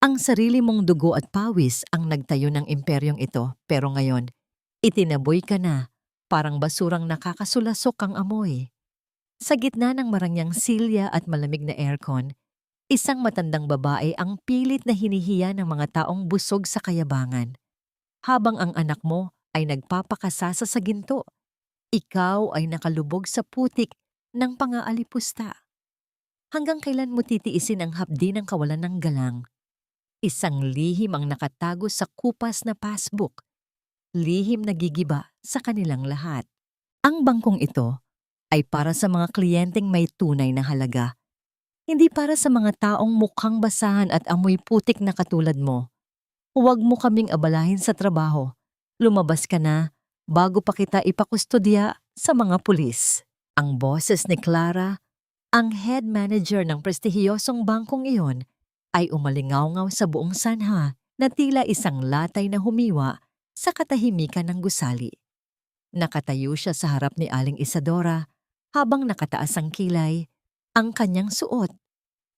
Ang sarili mong dugo at pawis ang nagtayo ng imperyong ito, pero ngayon, itinaboy ka na, parang basurang nakakasulasok ang amoy. Sa gitna ng marangyang silya at malamig na aircon, isang matandang babae ang pilit na hinihiya ng mga taong busog sa kayabangan. Habang ang anak mo ay nagpapakasasa sa ginto, ikaw ay nakalubog sa putik ng pangaalipusta. Hanggang kailan mo titiisin ang hapdi ng kawalan ng galang? Isang lihim ang nakatago sa kupas na passbook, lihim na gigiba sa kanilang lahat. Ang bangkong ito ay para sa mga kliyenteng may tunay na halaga, hindi para sa mga taong mukhang basahan at amoy putik na katulad mo. Huwag mo kaming abalahin sa trabaho. Lumabas ka na bago pa kita ipakustodya sa mga pulis. Ang boses ni Clara, ang head manager ng prestihiyosong bangkong iyon, ay umalingaw-ngaw sa buong sanha na tila isang latay na humiwa sa katahimikan ng gusali. Nakatayo siya sa harap ni Aling Isadora habang nakataas ang kilay. Ang kanyang suot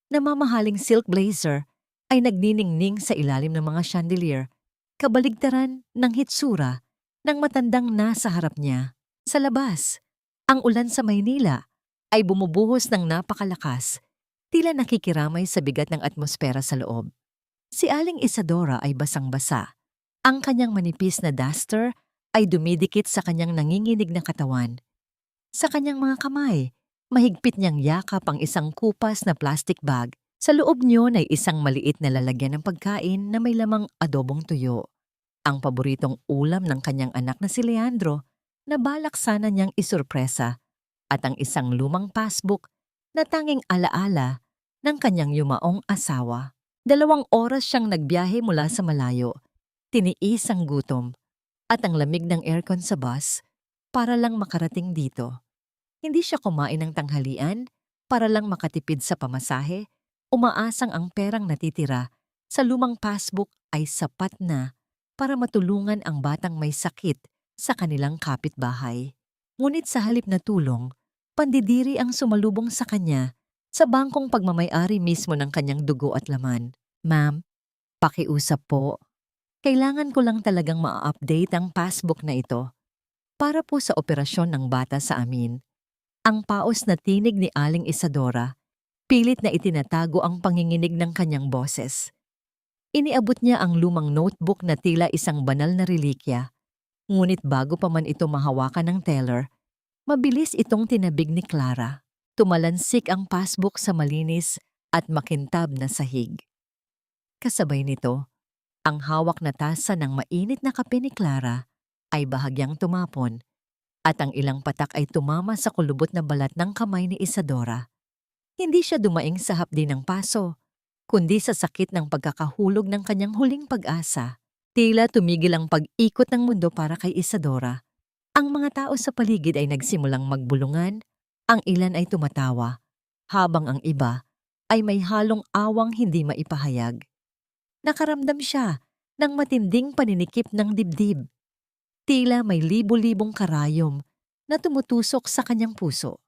na mamahaling silk blazer ay nagniningning sa ilalim ng mga chandelier, kabaligtaran ng hitsura ng matandang nasa harap niya. Sa labas, ang ulan sa Maynila ay bumubuhos ng napakalakas, tila nakikiramay sa bigat ng atmosfera sa loob. Si Aling Isadora ay basang-basa. Ang kanyang manipis na duster ay dumidikit sa kanyang nanginginig na katawan. Sa kanyang mga kamay, mahigpit niyang yakap ang isang kupas na plastic bag. Sa loob niyon ay isang maliit na lalagyan ng pagkain na may lamang adobong tuyo. Ang paboritong ulam ng kanyang anak na si Leandro na balak sana niyang isurpresa, at ang isang lumang passbook na tanging alaala ng kanyang yumaong asawa. 2 oras siyang nagbiyahe mula sa malayo. Tiniis ang gutom at ang lamig ng aircon sa bus para lang makarating dito. Hindi siya kumain ng tanghalian para lang makatipid sa pamasahe. Umaasang ang perang natitira sa lumang passbook ay sapat na para matulungan ang batang may sakit sa kanilang kapitbahay. Ngunit sa halip na tulong, pandidiri ang sumalubong sa kanya sa bangkong pagmamay-ari mismo ng kanyang dugo at laman. Ma'am, pakiusap po. Kailangan ko lang talagang ma-update ang passbook na ito para po sa operasyon ng bata sa amin. Ang paos na tinig ni Aling Isadora, pilit na itinatago ang panginginig ng kanyang boses. Iniabot niya ang lumang notebook na tila isang banal na relikya. Ngunit bago pa man ito mahawakan ng teller, mabilis itong tinabig ni Clara. Tumalansik ang passbook sa malinis at makintab na sahig. Kasabay nito, ang hawak na tasa ng mainit na kape ni Clara ay bahagyang tumapon at ang ilang patak ay tumama sa kulubot na balat ng kamay ni Isadora. Hindi siya dumaing sa hapdi ng paso, kundi sa sakit ng pagkakahulog ng kanyang huling pag-asa. Tila tumigil ang pag-ikot ng mundo para kay Isadora. Ang mga tao sa paligid ay nagsimulang magbulungan, ang ilan ay tumatawa, habang ang iba ay may halong awang hindi maipahayag. Nakaramdam siya ng matinding paninikip ng dibdib. Tila may libo-libong karayom na tumutusok sa kanyang puso.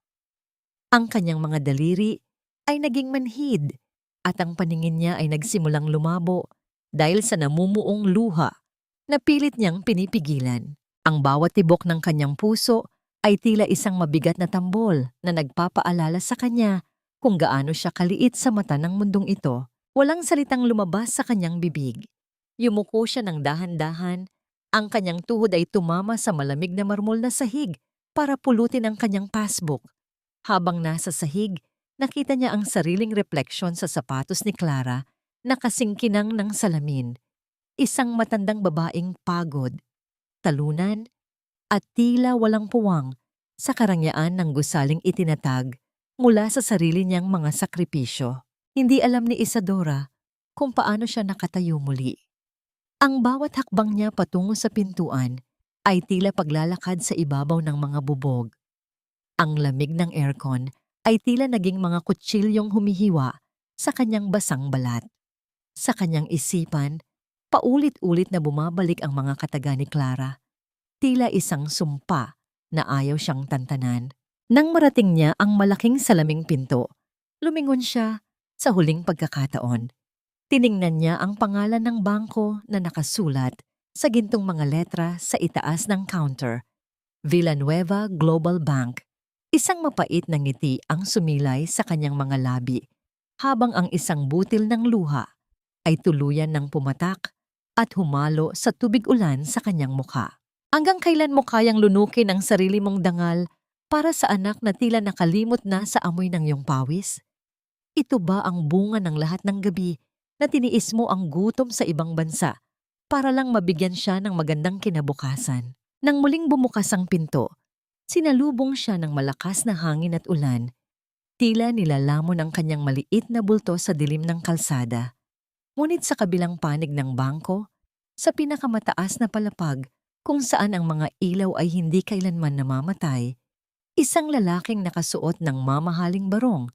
Ang kanyang mga daliri ay naging manhid at ang paningin niya ay nagsimulang lumabo dahil sa namumuong luha na pilit niyang pinipigilan. Ang bawat tibok ng kanyang puso ay tila isang mabigat na tambol na nagpapaalala sa kanya kung gaano siya kaliit sa mata ng mundong ito. Walang salitang lumabas sa kanyang bibig. Yumuko siya ng dahan-dahan. Ang kanyang tuhod ay tumama sa malamig na marmol na sahig para pulutin ang kanyang passbook. Habang nasa sahig, nakita niya ang sariling refleksyon sa sapatos ni Clara na kasingkinang ng salamin. Isang matandang babaeng pagod, talunan, at tila walang puwang sa karangyaan ng gusaling itinatag mula sa sarili niyang mga sakripisyo. Hindi alam ni Isadora kung paano siya nakatayo muli. Ang bawat hakbang niya patungo sa pintuan ay tila paglalakad sa ibabaw ng mga bubog. Ang lamig ng aircon ay tila naging mga kutsilyong humihiwa sa kanyang basang balat. Sa kanyang isipan, paulit-ulit na bumabalik ang mga kataga ni Clara. Tila isang sumpa na ayaw siyang tantanan. Nang marating niya ang malaking salaming pinto, lumingon siya sa huling pagkakataon. Tiningnan niya ang pangalan ng bangko na nakasulat sa gintong mga letra sa itaas ng counter. Villanueva Global Bank. Isang mapait na ngiti ang sumilay sa kanyang mga labi, habang ang isang butil ng luha ay tuluyan ng pumatak at humalo sa tubig ulan sa kanyang mukha. Hanggang kailan mo kayang lunukin ang sarili mong dangal para sa anak na tila nakalimot na sa amoy ng iyong pawis? Ito ba ang bunga ng lahat ng gabi na tiniis mo ang gutom sa ibang bansa para lang mabigyan siya ng magandang kinabukasan? Nang muling bumukas ang pinto, sinalubong siya ng malakas na hangin at ulan. Tila nilalamon ang kanyang maliit na bulto sa dilim ng kalsada. Ngunit sa kabilang panig ng bangko, sa pinakamataas na palapag kung saan ang mga ilaw ay hindi kailanman namamatay, isang lalaking nakasuot ng mamahaling barong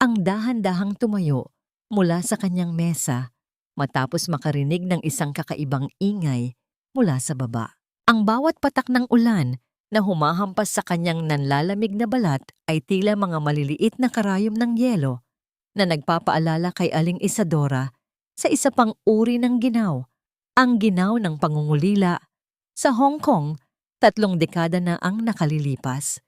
ang dahan-dahang tumayo mula sa kanyang mesa matapos makarinig ng isang kakaibang ingay mula sa baba. Ang bawat patak ng ulan na humahampas sa kanyang nanlalamig na balat ay tila mga maliliit na karayom ng yelo na nagpapaalala kay Aling Isadora sa isa pang uri ng ginaw, ang ginaw ng pangungulila. Sa Hong Kong, 3 dekada na ang nakalilipas.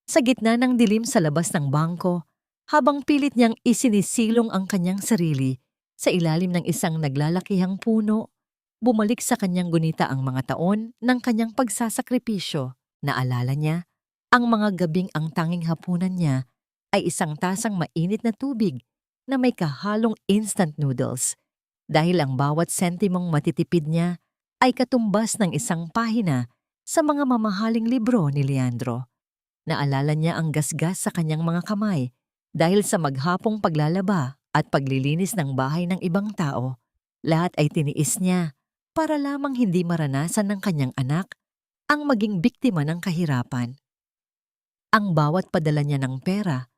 Sa gitna ng dilim sa labas ng bangko, habang pilit niyang isinisilong ang kanyang sarili sa ilalim ng isang naglalakihang puno, bumalik sa kanyang gunita ang mga taon ng kanyang pagsasakripisyo. Naalala niya, ang mga gabing ang tanging hapunan niya ay isang tasang mainit na tubig na may kahalong instant noodles, dahil ang bawat sentimong matitipid niya ay katumbas ng isang pahina sa mga mamahaling libro ni Leandro. Naalala niya ang gasgas sa kanyang mga kamay dahil sa maghapong paglalaba at paglilinis ng bahay ng ibang tao. Lahat ay tiniis niya para lamang hindi maranasan ng kanyang anak ang maging biktima ng kahirapan. Ang bawat padala niya ng pera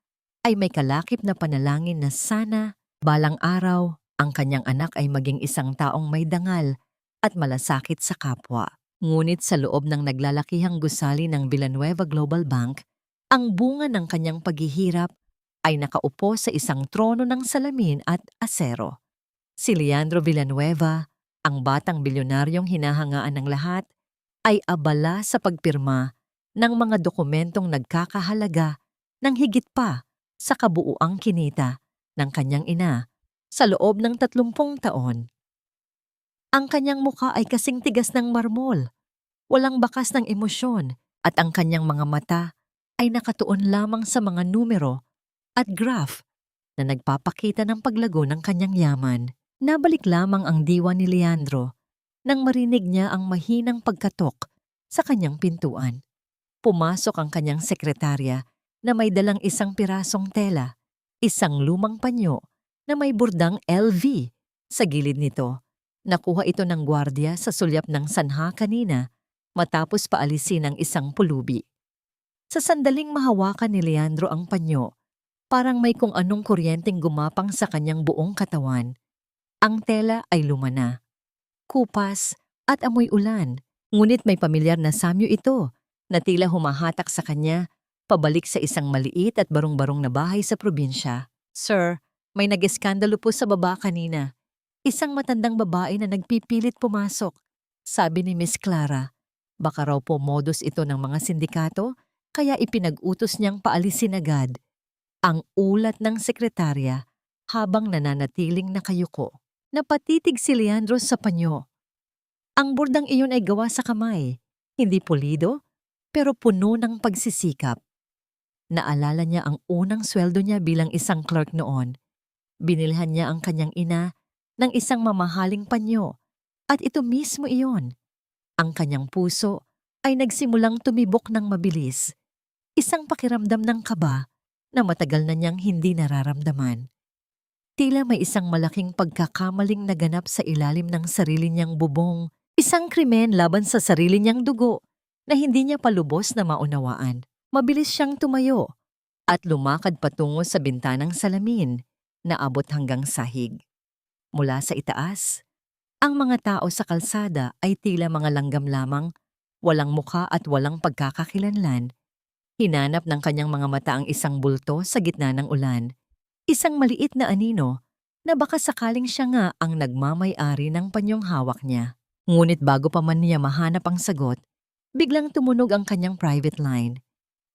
ay may kalakip na panalangin na sana balang araw ang kanyang anak ay maging isang taong may dangal at malasakit sa kapwa. Ngunit sa loob ng naglalakihang gusali ng Villanueva Global Bank, ang bunga ng kanyang paghihirap ay nakaupo sa isang trono ng salamin at asero. Si Leandro Villanueva, ang batang bilyonaryong hinahangaan ng lahat, ay abala sa pagpirma ng mga dokumentong nagkakahalaga ng higit pa sa kabuuang kinita ng kanyang ina sa loob ng 30 taon. Ang kanyang mukha ay kasing tigas ng marmol, walang bakas ng emosyon, at ang kanyang mga mata ay nakatuon lamang sa mga numero at graph na nagpapakita ng paglago ng kanyang yaman. Nabalik lamang ang diwa ni Leandro nang marinig niya ang mahinang pagkatok sa kanyang pintuan. Pumasok ang kanyang sekretarya na may dalang isang pirasong tela, isang lumang panyo na may burdang LV sa gilid nito. Nakuha ito ng gwardiya sa sulyap ng sanha kanina matapos paalisin ang isang pulubi. Sa sandaling mahawakan ni Leandro ang panyo, parang may kung anong kuryenteng gumapang sa kanyang buong katawan. Ang tela ay lumana, kupas at amoy ulan, ngunit may pamilyar na samyo ito na tila humahatak sa kanya pabalik sa isang maliit at barong-barong na bahay sa probinsya. "Sir, may nag-eskandalo po sa baba kanina. Isang matandang babae na nagpipilit pumasok," sabi ni Miss Clara. Baka raw po modus ito ng mga sindikato, kaya ipinag-utos niyang paalisin agad. Ang ulat ng sekretarya habang nananatiling nakayuko. Napatitig si Leandro sa panyo. Ang burdang iyon ay gawa sa kamay, hindi pulido, pero puno ng pagsisikap. Naalala niya ang unang sweldo niya bilang isang clerk noon. Binilhan niya ang kanyang ina ng isang mamahaling panyo, at ito mismo iyon. Ang kanyang puso ay nagsimulang tumibok ng mabilis, isang pakiramdam ng kaba na matagal na niyang hindi nararamdaman. Tila may isang malaking pagkakamaling naganap sa ilalim ng sarili niyang bubong, isang krimen laban sa sarili niyang dugo na hindi niya palubos na maunawaan. Mabilis siyang tumayo at lumakad patungo sa bintanang salamin na abot hanggang sahig. Mula sa itaas, ang mga tao sa kalsada ay tila mga langgam lamang, walang mukha at walang pagkakakilanlan. Hinanap ng kanyang mga mata ang isang bulto sa gitna ng ulan, isang maliit na anino na baka sakaling siya nga ang nagmamay-ari ng panyong hawak niya. Ngunit bago pa man niya mahanap ang sagot, biglang tumunog ang kanyang private line.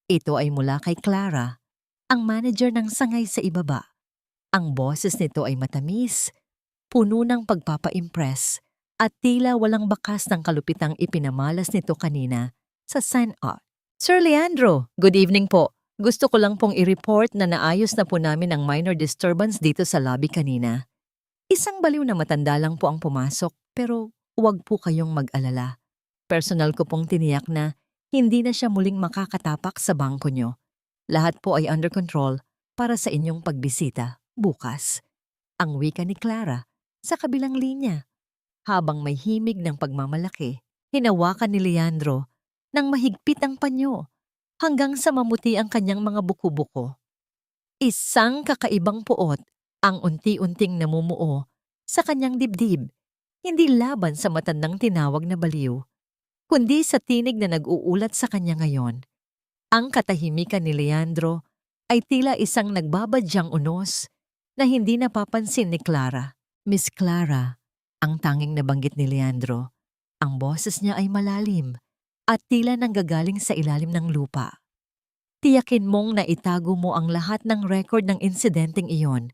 Ito ay mula kay Clara, ang manager ng sangay sa ibaba. Ang boses nito ay matamis, puno ng pagpapa-impress at tila walang bakas ng kalupitang ipinamalas nito kanina sa sign-out. Sir Leandro, good evening po. Gusto ko lang pong i-report na naayos na po namin ang minor disturbance dito sa lobby kanina. Isang baliw na matanda lang po ang pumasok pero huwag po kayong mag-alala. Personal ko pong tiniyak na hindi na siya muling makakatapak sa bangko nyo. Lahat po ay under control para sa inyong pagbisita bukas. Ang wika ni Clara sa kabilang linya. Habang may himig ng pagmamalaki, hinawakan ni Leandro ng mahigpit ang panyo hanggang sa mamuti ang kanyang mga buko-buko. Isang kakaibang puot ang unti-unting namumuo sa kanyang dibdib, hindi laban sa matandang tinawag na baliw, kundi sa tinig na nag-uulat sa kanya ngayon. Ang katahimikan ni Leandro ay tila isang nagbabadyang unos na hindi napapansin ni Clara. Miss Clara, ang tanging nabanggit ni Leandro. Ang boses niya ay malalim at tila nanggagaling sa ilalim ng lupa. Tiyakin mong naitago mo ang lahat ng record ng insidenteng iyon.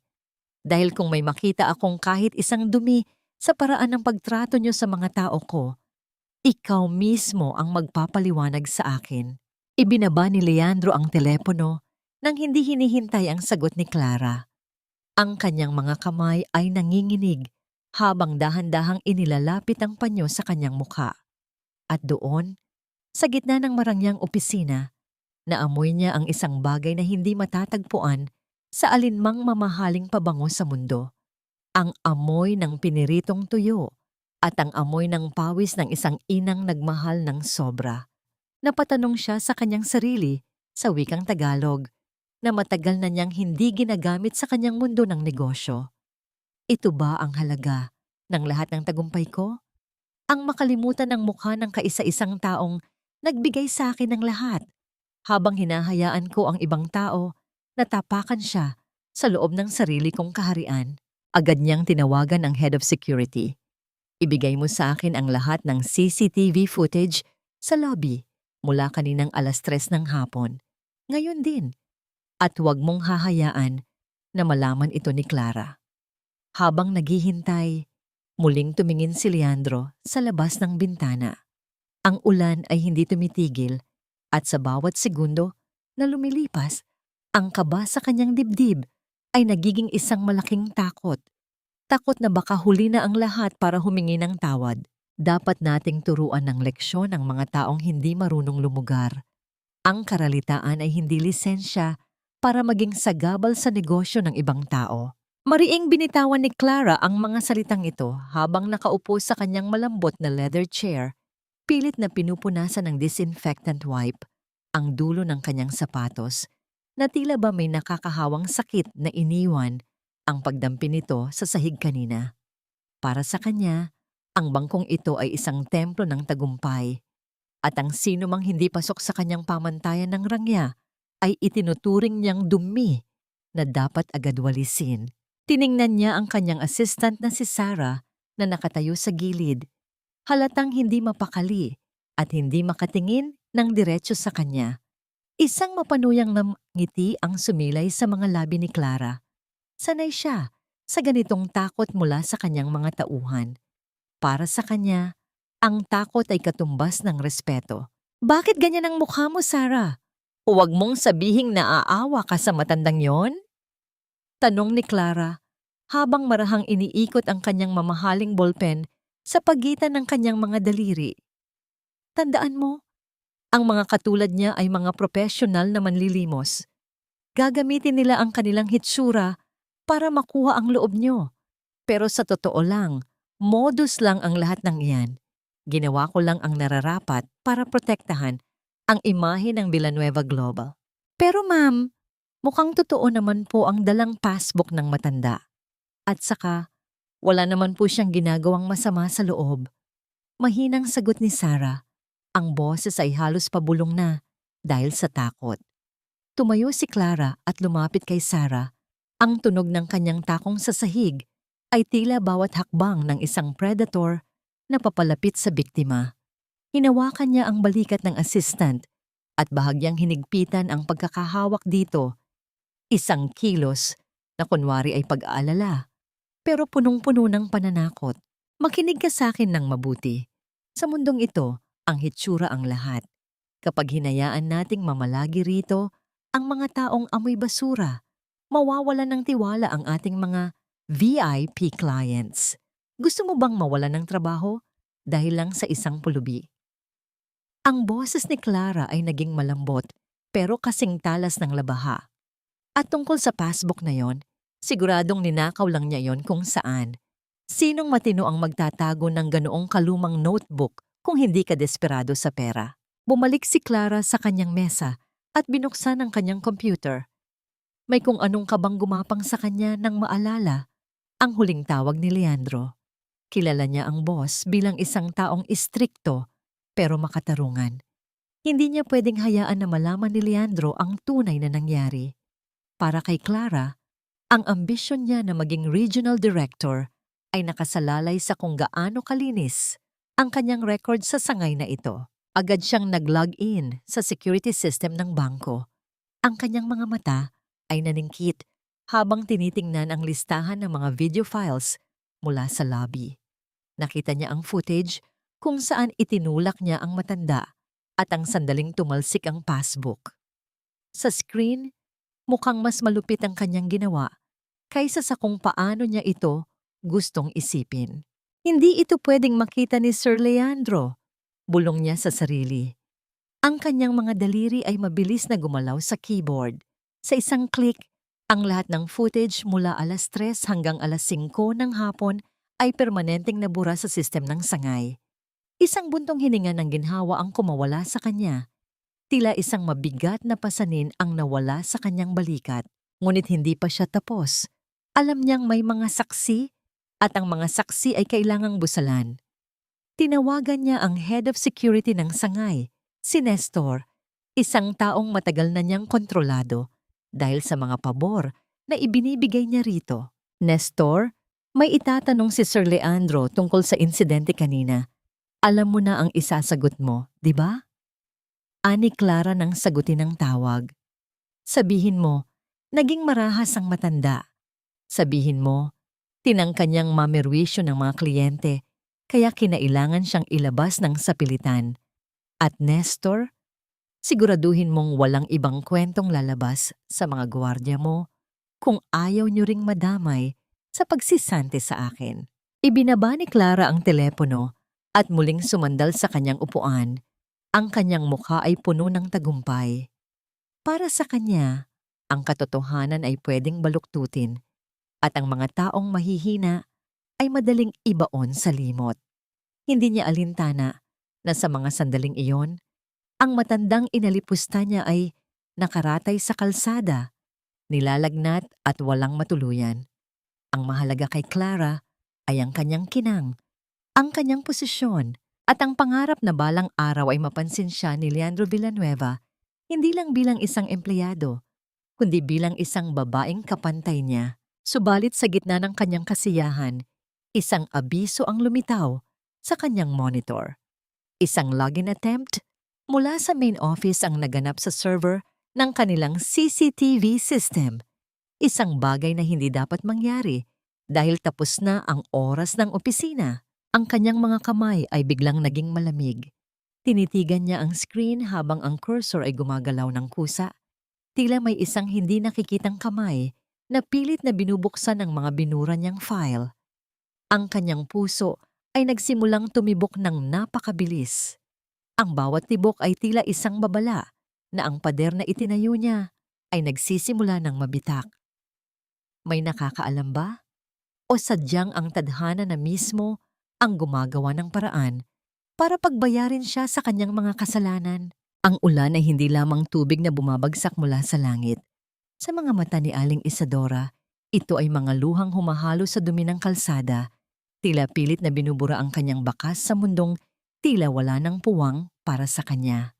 Dahil kung may makita akong kahit isang dumi sa paraan ng pagtrato niyo sa mga tao ko, ikaw mismo ang magpapaliwanag sa akin. Ibinaba ni Leandro ang telepono nang hindi hinihintay ang sagot ni Clara. Ang kanyang mga kamay ay nanginginig habang dahan-dahang inilalapit ang panyo sa kanyang mukha. At doon, sa gitna ng marangyang opisina, naamoy niya ang isang bagay na hindi matatagpuan sa alinmang mamahaling pabango sa mundo. Ang amoy ng piniritong tuyo at ang amoy ng pawis ng isang inang nagmahal ng sobra. Napatanong siya sa kanyang sarili sa wikang Tagalog na matagal na niyang hindi ginagamit sa kanyang mundo ng negosyo. Ito ba ang halaga ng lahat ng tagumpay ko? Ang makalimutan ng mukha ng kaisa-isang taong nagbigay sa akin ng lahat, habang hinahayaan ko ang ibang tao na tapakan siya sa loob ng sarili kong kaharian. Agad niyang tinawagan ang head of security. Ibigay mo sa akin ang lahat ng CCTV footage sa lobby mula kaninang 3:00 ng hapon. Ngayon din. At huwag mong hahayaan na malaman ito ni Clara. Habang naghihintay, muling tumingin si Leandro sa labas ng bintana. Ang ulan ay hindi tumitigil at sa bawat segundo na lumilipas, ang kaba sa kanyang dibdib ay nagiging isang malaking takot. Takot na baka huli na ang lahat para humingi ng tawad. Dapat nating turuan ng leksyon ang mga taong hindi marunong lumugar. Ang karalitaan ay hindi lisensya para maging sagabal sa negosyo ng ibang tao. Mariing binitawan ni Clara ang mga salitang ito habang nakaupo sa kanyang malambot na leather chair, pilit na pinupunasan ng disinfectant wipe ang dulo ng kanyang sapatos na tila ba may nakakahawang sakit na iniwan ang pagdampi nito sa sahig kanina. Para sa kanya, ang bangkong ito ay isang templo ng tagumpay at ang sino mang hindi pasok sa kanyang pamantayan ng rangya ay itinuturing niyang dumi na dapat agad walisin. Tiningnan niya ang kanyang assistant na si Sarah na nakatayo sa gilid, halatang hindi mapakali at hindi makatingin ng diretso sa kanya. Isang mapanuyang ngiti ang sumilay sa mga labi ni Clara. Sanay siya sa ganitong takot mula sa kanyang mga tauhan. Para sa kanya, ang takot ay katumbas ng respeto. Bakit ganyan ang mukha mo, Sarah? Huwag mong sabihing naaawa ka sa matandang yon? Tanong ni Clara habang marahang iniikot ang kanyang mamahaling ballpen sa pagitan ng kanyang mga daliri. Tandaan mo, ang mga katulad niya ay mga profesional na manlilimos. Gagamitin nila ang kanilang hitsura para makuha ang loob niyo. Pero sa totoo lang, modus lang ang lahat ng iyan. Ginawa ko lang ang nararapat para protektahan ang imahe ng Villanueva Global. Pero ma'am, mukhang totoo naman po ang dalang passbook ng matanda. At saka, wala naman po siyang ginagawang masama sa loob. Mahinang sagot ni Sarah. Ang boses ay halos pabulong na dahil sa takot. Tumayo si Clara at lumapit kay Sarah Ang tunog ng kanyang takong sa sahig ay tila bawat hakbang ng isang predator na papalapit sa biktima. Hinawakan niya ang balikat ng assistant at bahagyang hinigpitan ang pagkakahawak dito. Isang kilos na kunwari ay pag-aalala, pero punong-puno ng pananakot. Makinig ka sa akin ng mabuti. Sa mundong ito, ang hitsura ang lahat. Kapag hinayaan nating mamalagi rito, ang mga taong amoy basura, mawawalan ng tiwala ang ating mga VIP clients. Gusto mo bang mawalan ng trabaho dahil lang sa isang pulubi? Ang boses ni Clara ay naging malambot pero kasing talas ng labaha. At tungkol sa passbook na yon, siguradong ninakaw lang niya yon kung saan. Sinong matino ang magtatago ng ganoong kalumang notebook kung hindi ka desperado sa pera? Bumalik si Clara sa kanyang mesa at binuksan ang kanyang computer. May kung anong kabang gumapang sa kanya nang maalala ang huling tawag ni Leandro. Kilala niya ang boss bilang isang taong istrikto pero makatarungan. Hindi niya pwedeng hayaan na malaman ni Leandro ang tunay na nangyari. Para kay Clara, ang ambisyon niya na maging regional director ay nakasalalay sa kung gaano kalinis ang kanyang record sa sangay na ito. Agad siyang nag-log in sa security system ng bangko. Ang kanyang mga mata ay naningkit habang tinitingnan ang listahan ng mga video files mula sa lobby. Nakita niya ang footage kung saan itinulak niya ang matanda at ang sandaling tumalsik ang passbook. Sa screen, mukhang mas malupit ang kanyang ginawa kaysa sa kung paano niya ito gustong isipin. Hindi ito pwedeng makita ni Sir Leandro, bulong niya sa sarili. Ang kanyang mga daliri ay mabilis na gumalaw sa keyboard. Sa isang click, ang lahat ng footage mula 3:00 hanggang 5:00 ng hapon ay permanenteng nabura sa sistem ng sangay. Isang buntong hininga ng ginhawa ang kumawala sa kanya. Tila isang mabigat na pasanin ang nawala sa kanyang balikat. Ngunit hindi pa siya tapos. Alam niyang may mga saksi at ang mga saksi ay kailangang busalan. Tinawagan niya ang head of security ng sangay, si Nestor, isang taong matagal na niyang kontrolado dahil sa mga pabor na ibinibigay niya rito. Nestor, may itatanong si Sir Leandro tungkol sa insidente kanina. Alam mo na ang isasagot mo, di ba? Ani Clara nang sagutin ang tawag. Sabihin mo, naging marahas ang matanda. Sabihin mo, tinangka niyang mamerwisyo ng mga kliyente kaya kinailangan siyang ilabas ng sapilitan. At Nestor, siguraduhin mong walang ibang kwentong lalabas sa mga gwardiya mo kung ayaw niyo ring madamay sa pagsisante sa akin. Ibinaba ni Clara ang telepono at muling sumandal sa kanyang upuan. Ang kanyang mukha ay puno ng tagumpay. Para sa kanya, ang katotohanan ay pwedeng baluktutin at ang mga taong mahihina ay madaling ibaon sa limot. Hindi niya alintana na sa mga sandaling iyon, ang matandang inalipusta niya ay nakaratay sa kalsada, nilalagnat at walang matuluyan. Ang mahalaga kay Clara ay ang kanyang kinang, ang kanyang posisyon at ang pangarap na balang araw ay mapansin siya ni Leandro Villanueva hindi lang bilang isang empleyado, kundi bilang isang babaeng kapantay niya. Subalit sa gitna ng kanyang kasiyahan, isang abiso ang lumitaw sa kanyang monitor. Isang login attempt mula sa main office ang naganap sa server ng kanilang CCTV system. Isang bagay na hindi dapat mangyari dahil tapos na ang oras ng opisina. Ang kanyang mga kamay ay biglang naging malamig. Tinitigan niya ang screen habang ang cursor ay gumagalaw ng kusa. Tila may isang hindi nakikitang kamay na pilit na binubuksan ng mga binura niyang file. Ang kanyang puso ay nagsimulang tumibok ng napakabilis. Ang bawat tibok ay tila isang babala na ang pader na itinayo niya ay nagsisimula ng mabitak. May nakakaalam ba? O sadyang ang tadhana na mismo ang gumagawa ng paraan para pagbayarin siya sa kanyang mga kasalanan? Ang ulan ay hindi lamang tubig na bumabagsak mula sa langit. Sa mga mata ni Aling Isadora, ito ay mga luhang humahalo sa dumi ng kalsada. Tila pilit na binubura ang kanyang bakas sa mundong tila wala ng puwang para sa kanya.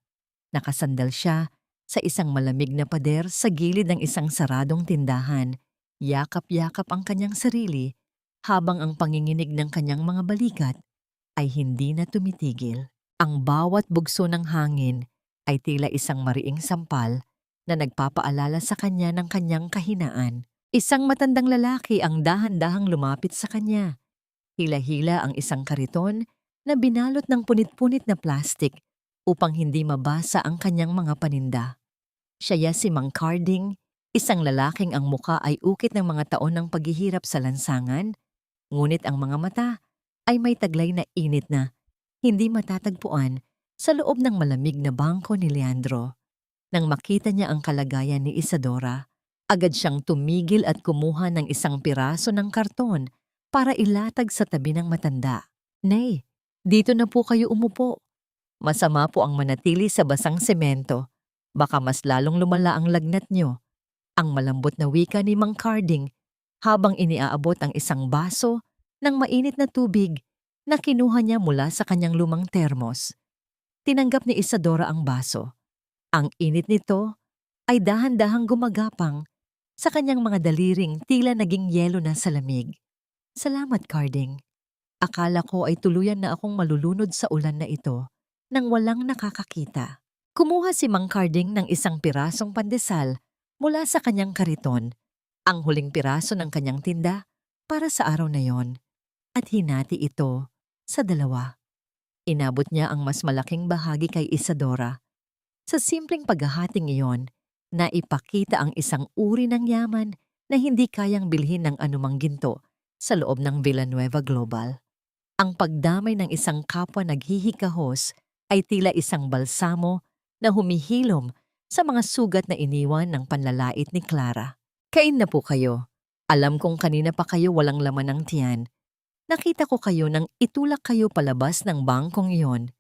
Nakasandal siya sa isang malamig na pader sa gilid ng isang saradong tindahan. Yakap-yakap ang kanyang sarili habang ang panginginig ng kanyang mga balikat ay hindi na tumitigil. Ang bawat bugso ng hangin ay tila isang mariing sampal na nagpapaalala sa kanya ng kanyang kahinaan. Isang matandang lalaki ang dahan-dahang lumapit sa kanya. Hila-hila ang isang kariton na binalot ng punit-punit na plastik upang hindi mabasa ang kanyang mga paninda. Siya si Mang Carding, isang lalaking ang muka ay ukit ng mga taon ng paghihirap sa lansangan, ngunit ang mga mata ay may taglay na init na hindi matatagpuan sa loob ng malamig na bangko ni Leandro. Nang makita niya ang kalagayan ni Isadora, agad siyang tumigil at kumuha ng isang piraso ng karton para ilatag sa tabi ng matanda. "Nay, dito na po kayo umupo. Masama po ang manatili sa basang semento. Baka mas lalong lumala ang lagnat niyo." Ang malambot na wika ni Mang Carding habang iniaabot ang isang baso ng mainit na tubig na kinuha niya mula sa kanyang lumang termos. Tinanggap ni Isadora ang baso. Ang init nito ay dahan-dahang gumagapang sa kanyang mga daliring tila naging yelo na sa lamig. "Salamat, Carding. Akala ko ay tuluyan na akong malulunod sa ulan na ito nang walang nakakakita." Kumuha si Mang Carding ng isang pirasong pandesal mula sa kanyang kariton, ang huling piraso ng kanyang tinda para sa araw na yon, at hinati ito sa dalawa. Inabot niya ang mas malaking bahagi kay Isadora. Sa simpleng paghahating iyon, naipakita ang isang uri ng yaman na hindi kayang bilhin ng anumang ginto sa loob ng Villanueva Global. Ang pagdamay ng isang kapwa naghihikahos ay tila isang balsamo na humihilom sa mga sugat na iniwan ng panlalait ni Clara. "Kain na po kayo. Alam kong kanina pa kayo walang laman ng tiyan. Nakita ko kayo nang itulak kayo palabas ng bangkong iyon.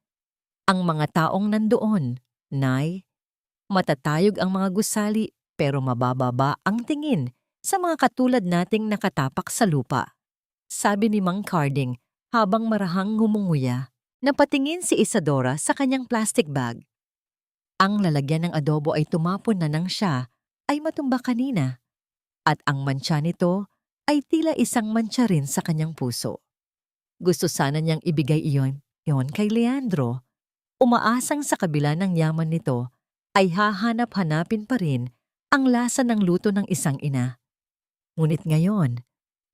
Ang mga taong nandoon, Nay, matatayog ang mga gusali pero mabababa ang tingin sa mga katulad nating nakatapak sa lupa," sabi ni Mang Carding habang marahang ngumunguya. Napatingin si Isadora sa kanyang plastic bag. Ang lalagyan ng adobo ay tumapon na nang siya ay matumba kanina, at ang mantsa nito ay tila isang mantsa rin sa kanyang puso. Gusto sana niyang ibigay iyon kay Leandro. Umaasang sa kabila ng yaman nito ay hahanap-hanapin pa rin ang lasa ng luto ng isang ina. Ngunit ngayon,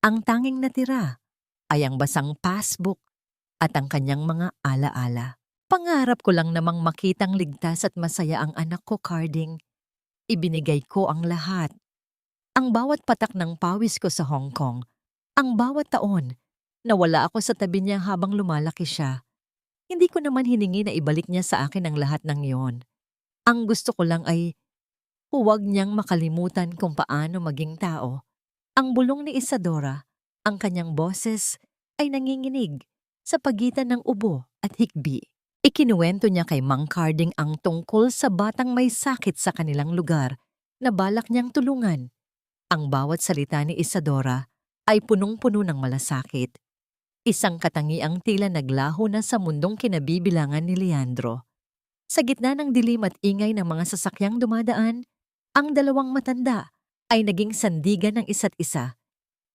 ang tanging natira ay ang basang passbook at ang kanyang mga alaala. "Pangarap ko lang namang makitang ligtas at masaya ang anak ko, Carding. Ibinigay ko ang lahat. Ang bawat patak ng pawis ko sa Hong Kong, ang bawat taon, nawala ako sa tabi niya habang lumalaki siya. Hindi ko naman hiningi na ibalik niya sa akin ang lahat ng iyon. Ang gusto ko lang ay huwag niyang makalimutan kung paano maging tao." Ang bulong ni Isadora, ang kanyang boses ay nanginginig sa pagitan ng ubo at hikbi. Ikinuwento niya kay Mang Carding ang tungkol sa batang may sakit sa kanilang lugar na balak niyang tulungan. Ang bawat salita ni Isadora ay punong-puno ng malasakit. Isang katangiang tila naglaho na sa mundong kinabibilangan ni Leandro. Sa gitna ng dilim at ingay ng mga sasakyang dumadaan, ang dalawang matanda ay naging sandigan ng isa't isa.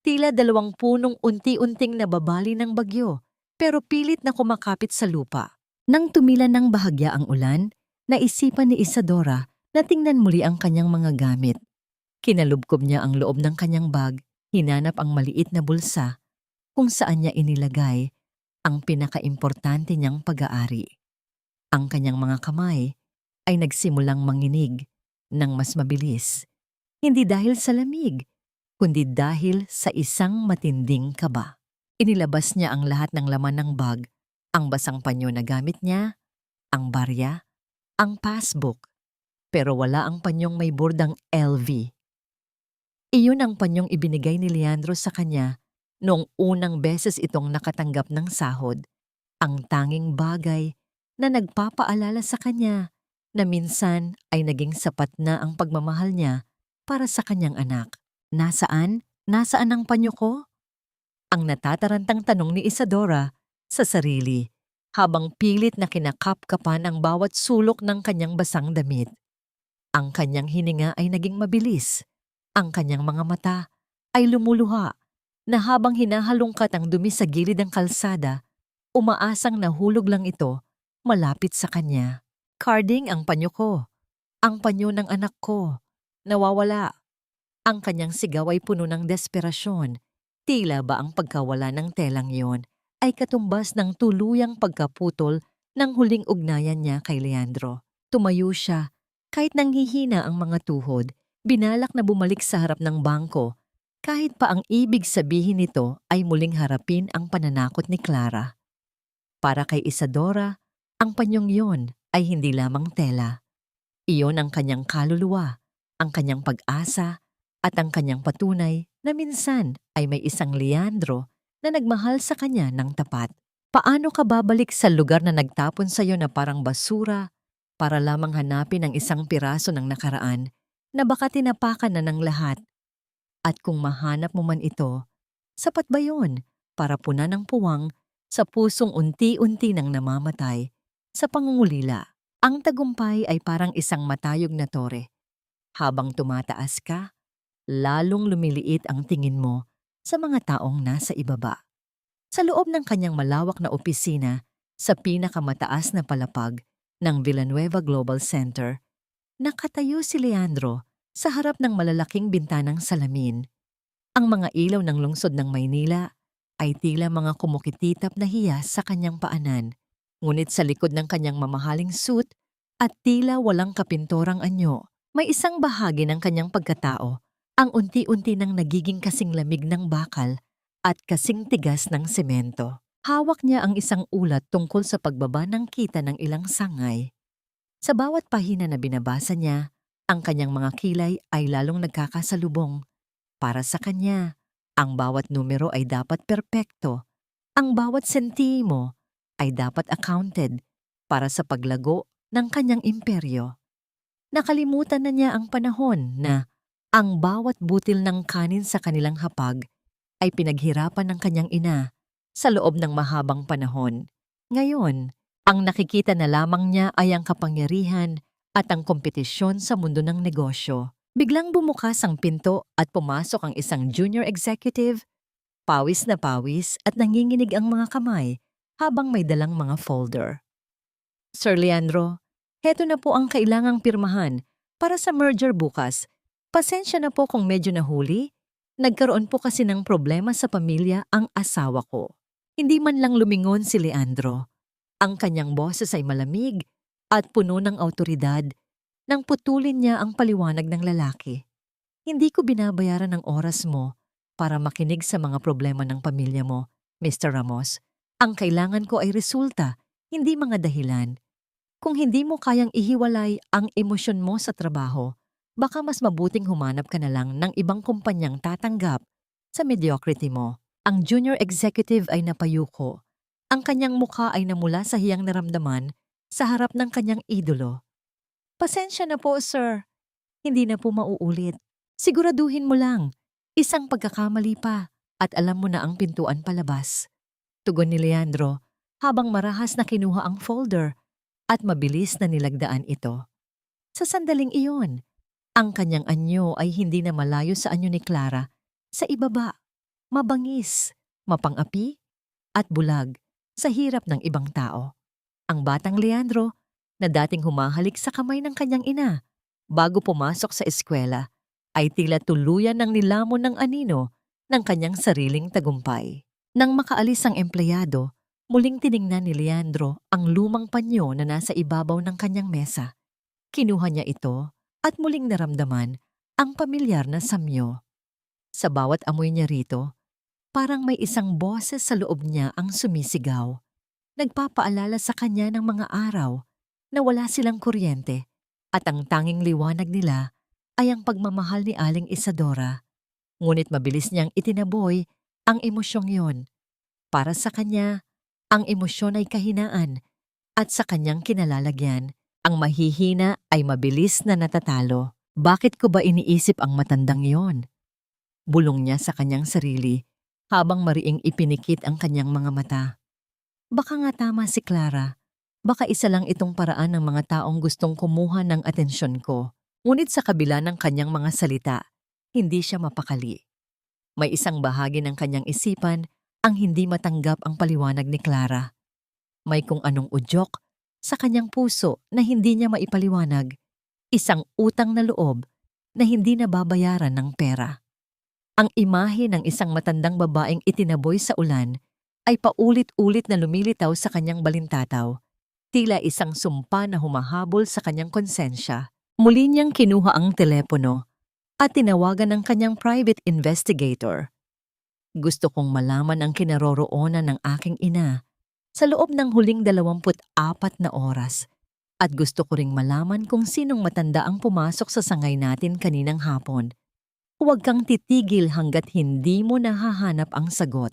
Tila dalawang punong unti-unting nababali ng bagyo, pero pilit na kumakapit sa lupa. Nang tumila ng bahagya ang ulan, naisipan ni Isadora na tingnan muli ang kanyang mga gamit. Kinalubkob niya ang loob ng kanyang bag, hinanap ang maliit na bulsa kung saan niya inilagay ang pinakaimportante niyang pag-aari. Ang kanyang mga kamay ay nagsimulang manginig ng mas mabilis, hindi dahil sa lamig, kundi dahil sa isang matinding kaba. Inilabas niya ang lahat ng laman ng bag, ang basang panyo na gamit niya, ang barya, ang passbook, pero wala ang panyong may bordang LV. Iyon ang panyong ibinigay ni Leandro sa kanya noong unang beses itong nakatanggap ng sahod, ang tanging bagay na nagpapaalala sa kanya na minsan ay naging sapat na ang pagmamahal niya para sa kanyang anak. "Nasaan? Nasaan ang panyo ko?" Ang natatarantang tanong ni Isadora sa sarili habang pilit na kinakapkapan ang bawat sulok ng kanyang basang damit. Ang kanyang hininga ay naging mabilis. Ang kanyang mga mata ay lumuluha na habang hinahalongkat ang dumi sa gilid ng kalsada, umaasang nahulog lang ito malapit sa kanya. Carding ang panyo ko, ang panyo ng anak ko, nawawala. Ang kanyang sigaw ay puno ng desperasyon. Tila ba ang pagkawala ng telang yon ay katumbas ng tuluyang pagkaputol ng huling ugnayan niya kay Leandro. Tumayo siya, kahit nanghihina ang mga tuhod, binalak na bumalik sa harap ng bangko, kahit pa ang ibig sabihin nito ay muling harapin ang pananakot ni Clara. Para kay Isadora, ang panyong yon ay hindi lamang tela. Iyon ang kanyang kaluluwa, ang kanyang pag-asa, at ang kanyang patunay na minsan ay may isang Leandro na nagmahal sa kanya ng tapat. Paano ka babalik sa lugar na nagtapon sa iyo na parang basura para lamang hanapin ang isang piraso ng nakaraan na baka tinapakan na ng lahat? At kung mahanap mo man ito, sapat ba yun para punan ng puwang sa pusong unti-unti nang namamatay sa pangungulila? Ang tagumpay ay parang isang matayog na tore. Habang tumataas ka, lalong lumiliit ang tingin mo sa mga taong nasa ibaba. Sa loob ng kanyang malawak na opisina sa pinakamataas na palapag ng Villanueva Global Center, nakatayo si Leandro sa harap ng malalaking bintanang salamin. Ang mga ilaw ng lungsod ng Maynila ay tila mga kumukititap na hiyas sa kanyang paanan. Ngunit sa likod ng kanyang mamahaling suit at tila walang kapintorang anyo, may isang bahagi ng kanyang pagkatao ang unti-unti nang nagiging kasing lamig ng bakal at kasing tigas ng semento. Hawak niya ang isang ulat tungkol sa pagbaba ng kita ng ilang sangay. Sa bawat pahina na binabasa niya, ang kanyang mga kilay ay lalong nagkakasalubong. Para sa kanya, ang bawat numero ay dapat perpekto. Ang bawat sentimo ay dapat accounted para sa paglago ng kanyang imperyo. Nakalimutan na niya ang panahon na ang bawat butil ng kanin sa kanilang hapag ay pinaghirapan ng kanyang ina sa loob ng mahabang panahon. Ngayon, ang nakikita na lamang niya ay ang kapangyarihan at ang kompetisyon sa mundo ng negosyo. Biglang bumukas ang pinto at pumasok ang isang junior executive, pawis na pawis at nanginginig ang mga kamay habang may dalang mga folder. Sir Leandro, heto na po ang kailangang pirmahan para sa merger bukas. Pasensya na po kung medyo nahuli. Nagkaroon po kasi ng problema sa pamilya ang asawa ko. Hindi man lang lumingon si Leandro. Ang kanyang boses ay malamig at puno ng awtoridad nang putulin niya ang paliwanag ng lalaki. Hindi ko binabayaran ng oras mo para makinig sa mga problema ng pamilya mo, Mr. Ramos. Ang kailangan ko ay resulta, hindi mga dahilan. Kung hindi mo kayang ihiwalay ang emosyon mo sa trabaho, baka mas mabuting humanap ka na lang ng ibang kumpanyang tatanggap sa mediocrity mo. Ang junior executive ay napayuko. Ang kanyang mukha ay namula sa hiyang naramdaman sa harap ng kanyang idolo. Pasensya na po, sir. Hindi na po mauulit. Siguraduhin mo lang, isang pagkakamali pa at alam mo na ang pintuan palabas. Tugon ni Leandro habang marahas na kinuha ang folder at mabilis na nilagdaan ito. Sa sandaling iyon, ang kanyang anyo ay hindi na malayo sa anyo ni Clara, sa ibaba, mabangis, mapang-api, at bulag sa hirap ng ibang tao. Ang batang Leandro na dating humahalik sa kamay ng kanyang ina bago pumasok sa eskwela ay tila tuluyan ng nilamon ng anino ng kanyang sariling tagumpay. Nang makaalis ang empleyado, muling tiningnan ni Leandro ang lumang panyo na nasa ibabaw ng kanyang mesa. Kinuha niya ito at muling naramdaman ang pamilyar na samyo. Sa bawat amoy niya rito, parang may isang boses sa loob niya ang sumisigaw. Nagpapaalala sa kanya ng mga araw na wala silang kuryente at ang tanging liwanag nila ay ang pagmamahal ni Aling Isadora. Ngunit mabilis niyang itinaboy ang emosyong yon. Para sa kanya, ang emosyon ay kahinaan at sa kanyang kinalalagyan, ang mahihina ay mabilis na natatalo. Bakit ko ba iniisip ang matandang yon? Bulong niya sa kanyang sarili habang mariing ipinikit ang kanyang mga mata. Baka nga tama si Clara. Baka isa lang itong paraan ng mga taong gustong kumuha ng atensyon ko. Ngunit sa kabila ng kanyang mga salita, hindi siya mapakali. May isang bahagi ng kanyang isipan ang hindi matanggap ang paliwanag ni Clara. May kung anong udyok sa kanyang puso na hindi niya maipaliwanag, isang utang na loob na hindi nababayaran ng pera. Ang imahe ng isang matandang babaeng itinaboy sa ulan ay paulit-ulit na lumilitaw sa kanyang balintataw, tila isang sumpa na humahabol sa kanyang konsensya. Muli niyang kinuha ang telepono at tinawagan ng kanyang private investigator. Gusto kong malaman ang kinaroroonan ng aking ina sa loob ng huling 24 na oras at gusto ko ring malaman kung sinong matanda ang pumasok sa sangay natin kaninang hapon. Huwag kang titigil hanggat hindi mo nahahanap ang sagot.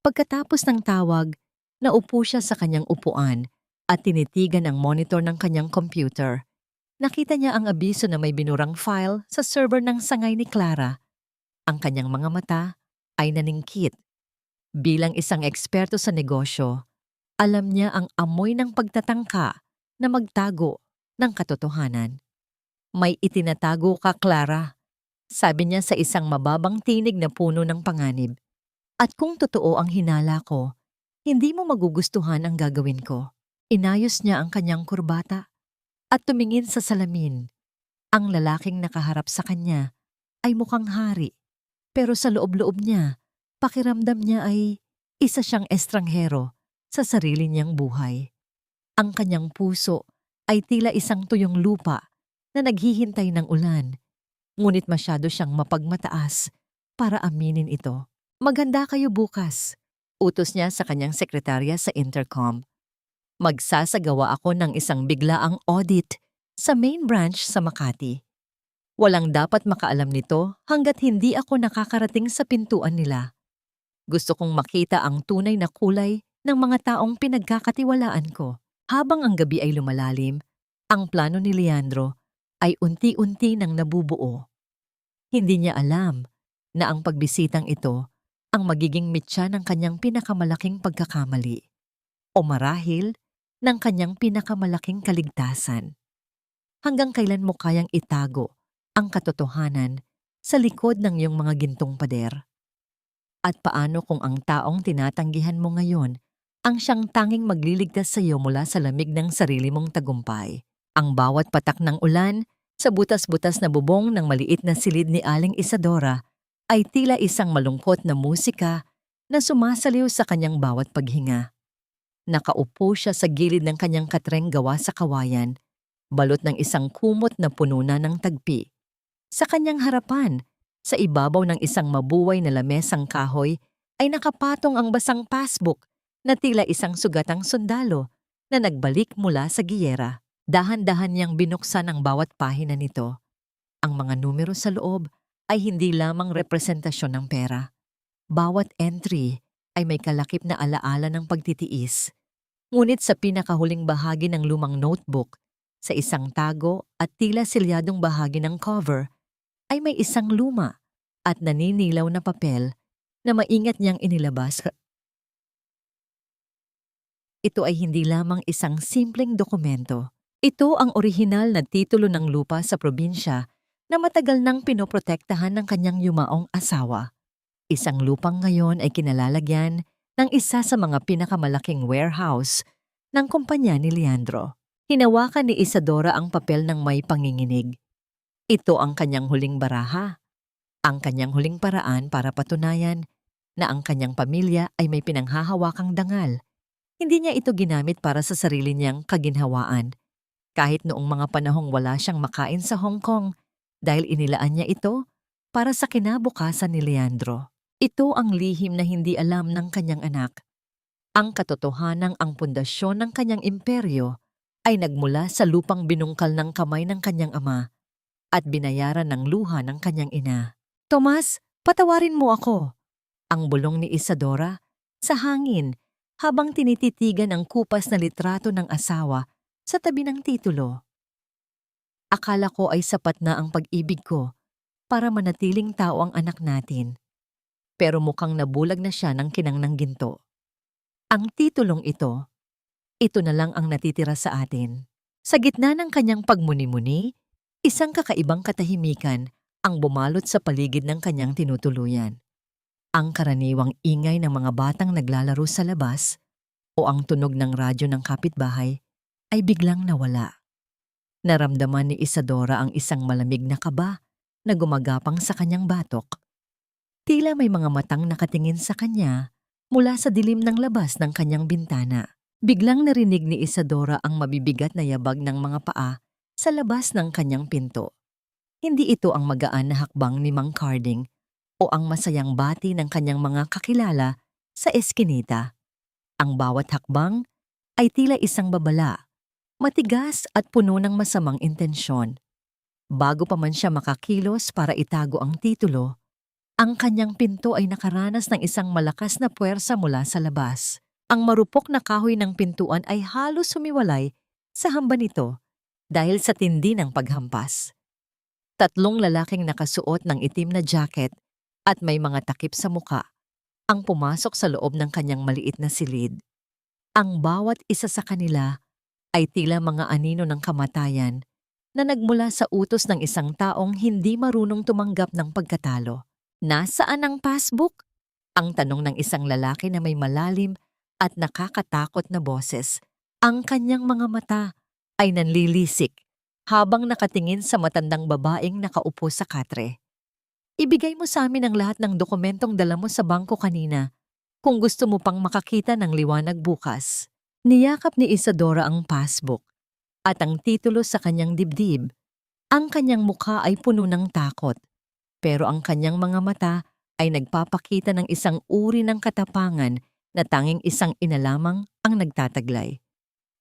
Pagkatapos ng tawag, naupo siya sa kanyang upuan at tinitigan ang monitor ng kanyang computer. Nakita niya ang abiso na may binurang file sa server ng sangay ni Clara. Ang kanyang mga mata ay naningkit. Bilang isang eksperto sa negosyo, alam niya ang amoy ng pagtatangka na magtago ng katotohanan. May itinatago ka, Clara, sabi niya sa isang mababang tinig na puno ng panganib. At kung totoo ang hinala ko, hindi mo magugustuhan ang gagawin ko. Inayos niya ang kanyang kurbata at tumingin sa salamin. Ang lalaking nakaharap sa kanya ay mukhang hari, pero sa loob-loob niya, pakiramdam niya ay isa siyang estranghero sa sarili niyang buhay. Ang kanyang puso ay tila isang tuyong lupa na naghihintay ng ulan, ngunit masyado siyang mapagmataas para aminin ito. Maganda kayo bukas, utos niya sa kanyang sekretarya sa intercom. Magsasagawa ako ng isang biglaang audit sa main branch sa Makati. Walang dapat makaalam nito hanggat hindi ako nakakarating sa pintuan nila. Gusto kong makita ang tunay na kulay ng mga taong pinagkakatiwalaan ko. Habang ang gabi ay lumalalim, ang plano ni Leandro ay unti-unti nang nabubuo. Hindi niya alam na ang pagbisitang ito ang magiging mitya ng kanyang pinakamalaking pagkakamali o marahil ng kanyang pinakamalaking kaligtasan. Hanggang kailan mo kayang itago ang katotohanan sa likod ng iyong mga gintong pader? At paano kung ang taong tinatanggihan mo ngayon ang siyang tanging magliligtas sa iyo mula sa lamig ng sarili mong tagumpay? Ang bawat patak ng ulan sa butas-butas na bubong ng maliit na silid ni Aling Isadora ay tila isang malungkot na musika na sumasaliw sa kanyang bawat paghinga. Nakaupo siya sa gilid ng kanyang katreng gawa sa kawayan, balot ng isang kumot na puno na ng tagpi. Sa kanyang harapan, sa ibabaw ng isang mabuway na lamesang kahoy, ay nakapatong ang basang passbook na tila isang sugatang sundalo na nagbalik mula sa giyera. Dahan-dahan niyang binuksan ang bawat pahina nito. Ang mga numero sa loob ay hindi lamang representasyon ng pera. Bawat entry ay may kalakip na alaala ng pagtitiis. Ngunit sa pinakahuling bahagi ng lumang notebook, sa isang tago at tila silyadong bahagi ng cover, ay may isang luma at naninilaw na papel na maingat niyang inilabas. Ito ay hindi lamang isang simpleng dokumento. Ito ang orihinal na titulo ng lupa sa probinsya na matagal nang pinoprotektahan ng kanyang yumaong asawa. Isang lupang ngayon ay kinalalagyan ng isa sa mga pinakamalaking warehouse ng kumpanya ni Leandro. Hinawakan ni Isadora ang papel ng may panginginig. Ito ang kanyang huling baraha, ang kanyang huling paraan para patunayan na ang kanyang pamilya ay may pinanghahawakang dangal. Hindi niya ito ginamit para sa sarili niyang kaginhawaan. Kahit noong mga panahong wala siyang makain sa Hong Kong dahil inilaan niya ito para sa kinabukasan ni Leandro. Ito ang lihim na hindi alam ng kanyang anak. Ang katotohanang ang pundasyon ng kanyang imperyo ay nagmula sa lupang binungkal ng kamay ng kanyang ama at binayaran ng luha ng kanyang ina. Tomas, patawarin mo ako, ang bulong ni Isadora sa hangin habang tinititigan ang kupas na litrato ng asawa sa tabi ng titulo. Akala ko ay sapat na ang pag-ibig ko para manatiling tao ang anak natin. Pero mukhang nabulag na siya ng kinang ng ginto. Ang titulong ito na lang ang natitira sa atin. Sa gitna ng kanyang pagmuni-muni, isang kakaibang katahimikan ang bumalot sa paligid ng kanyang tinutuluyan. Ang karaniwang ingay ng mga batang naglalaro sa labas o ang tunog ng radyo ng kapitbahay ay biglang nawala. Naramdaman ni Isadora ang isang malamig na kaba na gumagapang sa kanyang batok. Tila may mga matang nakatingin sa kanya mula sa dilim ng labas ng kanyang bintana. Biglang narinig ni Isadora ang mabibigat na yabag ng mga paa sa labas ng kanyang pinto. Hindi ito ang magaan na hakbang ni Mang Carding o ang masayang bati ng kanyang mga kakilala sa eskinita. Ang bawat hakbang ay tila isang babala, matigas at puno ng masamang intensyon. Bago pa man siya makakilos para itago ang titulo, ang kanyang pinto ay nakaranas ng isang malakas na puwersa mula sa labas. Ang marupok na kahoy ng pintuan ay halos sumiwalay sa hamba nito dahil sa tindi ng paghampas. Tatlong lalaking nakasuot ng itim na jacket at may mga takip sa muka ang pumasok sa loob ng kanyang maliit na silid. Ang bawat isa sa kanila ay tila mga anino ng kamatayan na nagmula sa utos ng isang taong hindi marunong tumanggap ng pagkatalo. Nasaan ang passbook? Ang tanong ng isang lalaki na may malalim at nakakatakot na boses. Ang kanyang mga mata ay nanlilisik habang nakatingin sa matandang babaeng nakaupo sa katre. Ibigay mo sa amin ang lahat ng dokumentong dala mo sa bangko kanina kung gusto mo pang makakita ng liwanag bukas. Niyakap ni Isadora ang passbook at ang titulo sa kanyang dibdib. Ang kanyang mukha ay puno ng takot, pero ang kanyang mga mata ay nagpapakita ng isang uri ng katapangan na tanging isang ina lamang ang nagtataglay.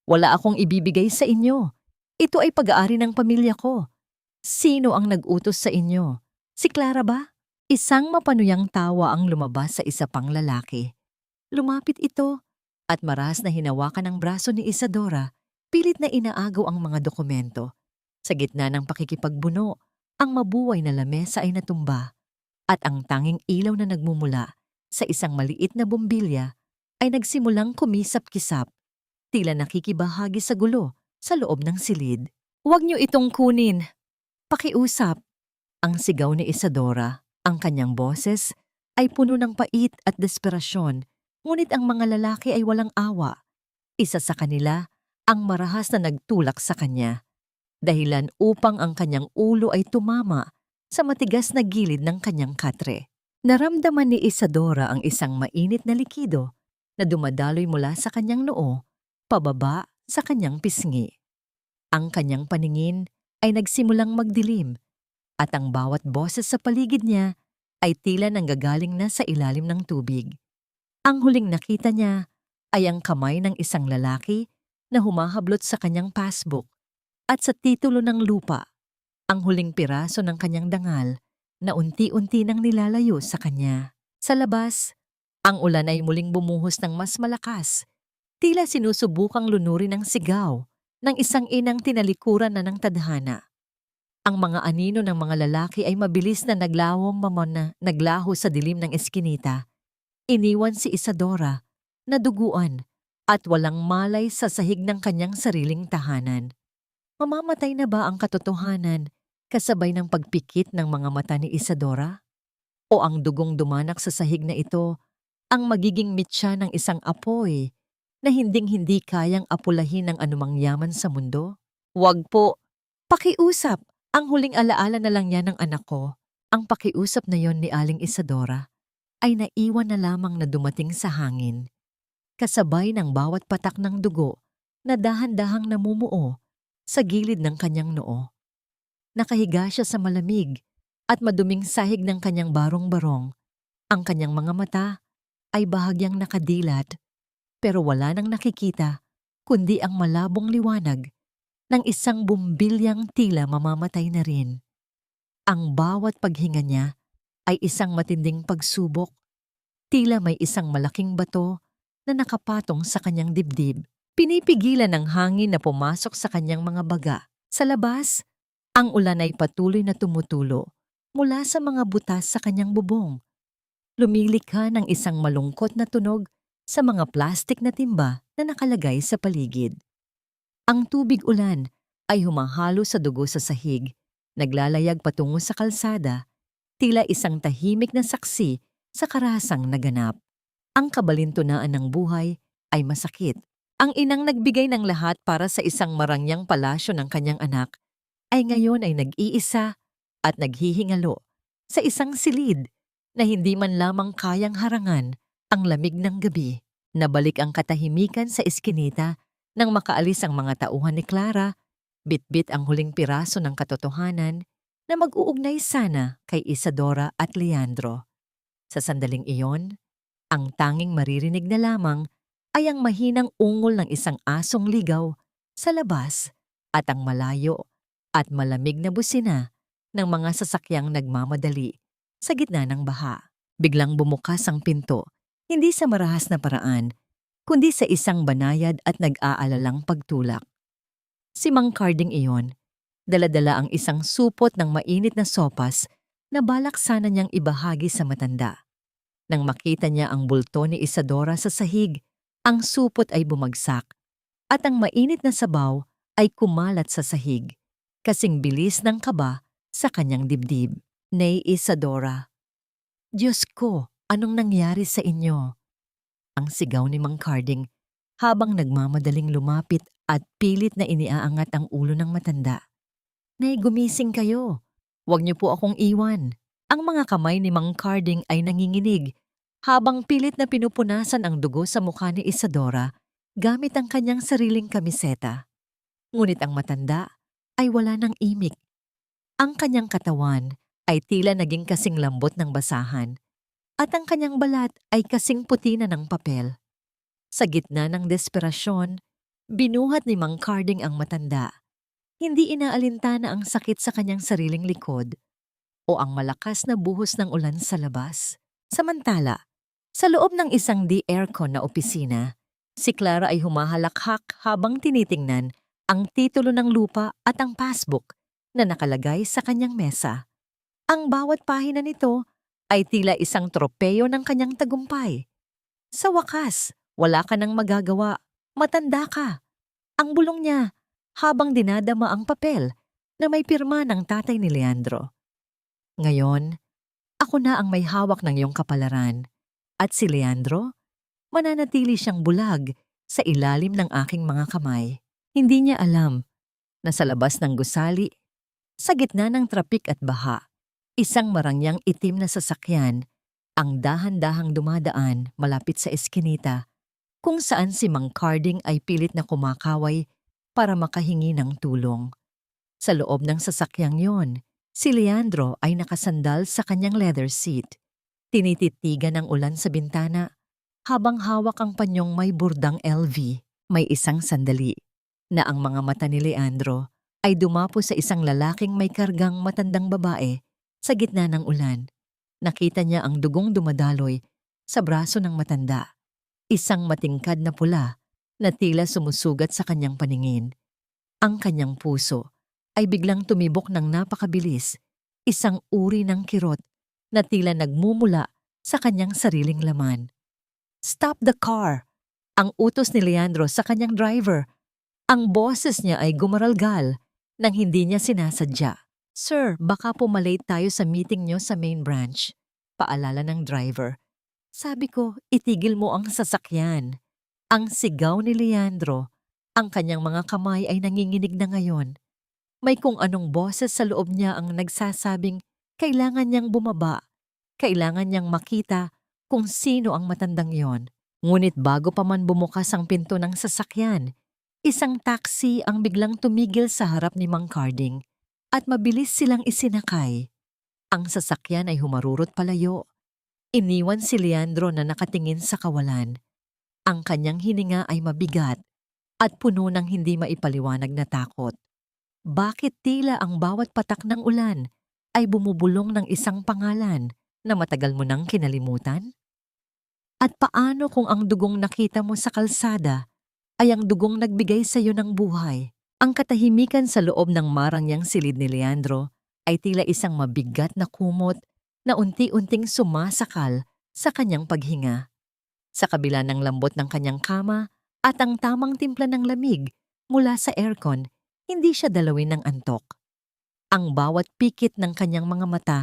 Wala akong ibibigay sa inyo. Ito ay pag-aari ng pamilya ko. Sino ang nag-utos sa inyo? Si Clara ba? Isang mapanuyang tawa ang lumabas sa isa pang lalaki. Lumapit ito at maras na hinawakan ang braso ni Isadora, pilit na inaagaw ang mga dokumento. Sa gitna ng pakikipagbuno, ang mabuhay na lamesa ay natumba at ang tanging ilaw na nagmumula sa isang maliit na bombilya ay nagsimulang kumisap-kisap, tila nakikibahagi sa gulo sa loob ng silid. "Huwag niyo itong kunin! Pakiusap!" Ang sigaw ni Isadora. Ang kanyang boses ay puno ng pait at desperasyon, ngunit ang mga lalaki ay walang awa. Isa sa kanila ang marahas na nagtulak sa kanya, dahilan upang ang kanyang ulo ay tumama sa matigas na gilid ng kanyang katre. Naramdaman ni Isadora ang isang mainit na likido na dumadaloy mula sa kanyang noo, pababa sa kanyang pisngi. Ang kanyang paningin ay nagsimulang magdilim at ang bawat boses sa paligid niya ay tila nanggagaling na sa ilalim ng tubig. Ang huling nakita niya ay ang kamay ng isang lalaki na humahablot sa kanyang passbook at sa titulo ng lupa, ang huling piraso ng kanyang dangal na unti-unti nang nilalayo sa kanya. Sa labas, ang ulan ay muling bumuhos ng mas malakas, tila sinusubukang lunurin ang sigaw ng isang inang tinalikuran na ng tadhana. Ang mga anino ng mga lalaki ay mabilis na naglaho sa dilim ng eskinita. Iniwan si Isadora na duguan at walang malay sa sahig ng kanyang sariling tahanan. Mamamatay na ba ang katotohanan kasabay ng pagpikit ng mga mata ni Isadora? O ang dugong dumanak sa sahig na ito ang magiging mitya ng isang apoy na hinding-hindi kayang apulahin ng anumang yaman sa mundo? "Wag po! Pakiusap! Ang huling alaala na lang yan ng anak ko." Ang pakiusap na yon ni Aling Isadora ay naiwan na lamang na dumating sa hangin, kasabay ng bawat patak ng dugo na dahan-dahang namumuo sa gilid ng kanyang noo. Nakahiga siya sa malamig at maduming sahig ng kanyang barong-barong. Ang kanyang mga mata ay bahagyang nakadilat, pero wala nang nakikita kundi ang malabong liwanag ng isang bumbilyang tila mamamatay na rin. Ang bawat paghinga niya ay isang matinding pagsubok, tila may isang malaking bato na nakapatong sa kanyang dibdib. Pinipigilan ng hangin na pumasok sa kanyang mga baga. Sa labas, ang ulan ay patuloy na tumutulo mula sa mga butas sa kanyang bubong. Lumilikha ng isang malungkot na tunog sa mga plastik na timba na nakalagay sa paligid. Ang tubig ulan ay humahalo sa dugo sa sahig, naglalayag patungo sa kalsada, tila isang tahimik na saksi sa karasang naganap. Ang kabalintunaan ng buhay ay masakit. Ang inang nagbigay ng lahat para sa isang marangyang palasyo ng kanyang anak ay ngayon ay nag-iisa at naghihingalo sa isang silid na hindi man lamang kayang harangan ang lamig ng gabi. Nabalik ang katahimikan sa eskinita nang makaalis ang mga tauhan ni Clara, bitbit ang huling piraso ng katotohanan na mag-uugnay sana kay Isadora at Leandro. Sa sandaling iyon, ang tanging maririnig na lamang ay ang mahinang ungol ng isang asong ligaw sa labas at ang malayo at malamig na busina ng mga sasakyang nagmamadali sa gitna ng baha. Biglang bumukas ang pinto, hindi sa marahas na paraan, kundi sa isang banayad at nag-aalalang pagtulak. Si Mang Carding iyon, dala-dala ang isang supot ng mainit na sopas na balak sana niyang ibahagi sa matanda. Nang makita niya ang bulto ni Isadora sa sahig, ang supot ay bumagsak at ang mainit na sabaw ay kumalat sa sahig, kasing bilis ng kaba sa kanyang dibdib. Nay Isadora, Diyos ko, anong nangyari sa inyo? Ang sigaw ni Mang Carding habang nagmamadaling lumapit at pilit na iniaangat ang ulo ng matanda. Nay, gumising kayo. Huwag niyo po akong iwan. Ang mga kamay ni Mang Carding ay nanginginig habang pilit na pinupunasan ang dugo sa mukha ni Isadora gamit ang kanyang sariling kamiseta. Ngunit ang matanda ay wala ng imik. Ang kanyang katawan ay tila naging kasing lambot ng basahan at ang kanyang balat ay kasing puti na ng papel. Sa gitna ng desperasyon, binuhat ni Mang Carding ang matanda. Hindi inaalintana ang sakit sa kanyang sariling likod o ang malakas na buhos ng ulan sa labas. Samantala, sa loob ng isang di-aircon na opisina, si Clara ay humahalakhak habang tinitingnan ang titulo ng lupa at ang passbook na nakalagay sa kanyang mesa. Ang bawat pahina nito ay tila isang tropeyo ng kanyang tagumpay. Sa wakas, wala ka nang magagawa. Matanda ka. Ang bulong niya habang dinadama ang papel na may pirma ng tatay ni Leandro. Ngayon, ako na ang may hawak ng iyong kapalaran at si Leandro, mananatili siyang bulag sa ilalim ng aking mga kamay. Hindi niya alam na sa labas ng gusali, sa gitna ng trapik at baha, isang marangyang itim na sasakyan ang dahan-dahang dumadaan malapit sa eskinita kung saan si Mang Carding ay pilit na kumakaway para makahingi ng tulong. Sa loob ng sasakyang yon, si Leandro ay nakasandal sa kanyang leather seat. Tinititigan ng ulan sa bintana habang hawak ang panyong may burdang LV. May isang sandali na ang mga mata ni Leandro ay dumapo sa isang lalaking may kargang matandang babae sa gitna ng ulan. Nakita niya ang dugong dumadaloy sa braso ng matanda. Isang matingkad na pula na tila sumusugat sa kanyang paningin. Ang kanyang puso ay biglang tumibok ng napakabilis, isang uri ng kirot na tila nagmumula sa kanyang sariling laman. "Stop the car!" Ang utos ni Leandro sa kanyang driver. Ang boses niya ay gumaralgal nang hindi niya sinasadya. "Sir, baka po malate tayo sa meeting niyo sa main branch," paalala ng driver. Sabi ko, itigil mo ang sasakyan. Ang sigaw ni Leandro, ang kanyang mga kamay ay nanginginig na ngayon. May kung anong boses sa loob niya ang nagsasabing kailangan niyang bumaba, kailangan niyang makita kung sino ang matandang yon. Ngunit bago pa man bumukas ang pinto ng sasakyan, isang taxi ang biglang tumigil sa harap ni Mang Carding at mabilis silang isinakay. Ang sasakyan ay humarurot palayo. Iniwan si Leandro na nakatingin sa kawalan. Ang kanyang hininga ay mabigat at puno ng hindi maipaliwanag na takot. Bakit tila ang bawat patak ng ulan ay bumubulong ng isang pangalan na matagal mo nang kinalimutan? At paano kung ang dugong nakita mo sa kalsada ay ang dugong nagbigay sa iyo ng buhay? Ang katahimikan sa loob ng marangyang silid ni Leandro ay tila isang mabigat na kumot na unti-unting sumasakal sa kanyang paghinga. Sa kabila ng lambot ng kanyang kama at ang tamang timpla ng lamig mula sa aircon, hindi siya dalawin ng antok. Ang bawat pikit ng kanyang mga mata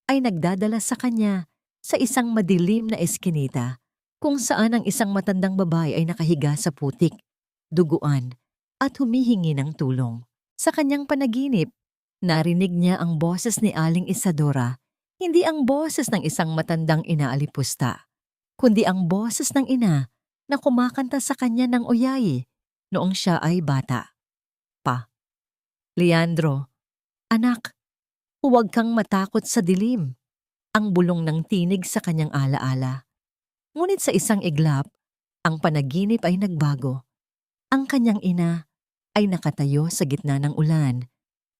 ay nagdadala sa kanya sa isang madilim na eskinita kung saan ang isang matandang babae ay nakahiga sa putik, duguan, at humihingi ng tulong. Sa kanyang panaginip, narinig niya ang boses ni Aling Isadora, hindi ang boses ng isang matandang inaalipusta, kundi ang boses ng ina na kumakanta sa kanya ng oyayi noong siya ay bata pa. Leandro, anak, huwag kang matakot sa dilim. Ang bulong ng tinig sa kanyang alaala. Ngunit sa isang iglap, ang panaginip ay nagbago. Ang kanyang ina ay nakatayo sa gitna ng ulan,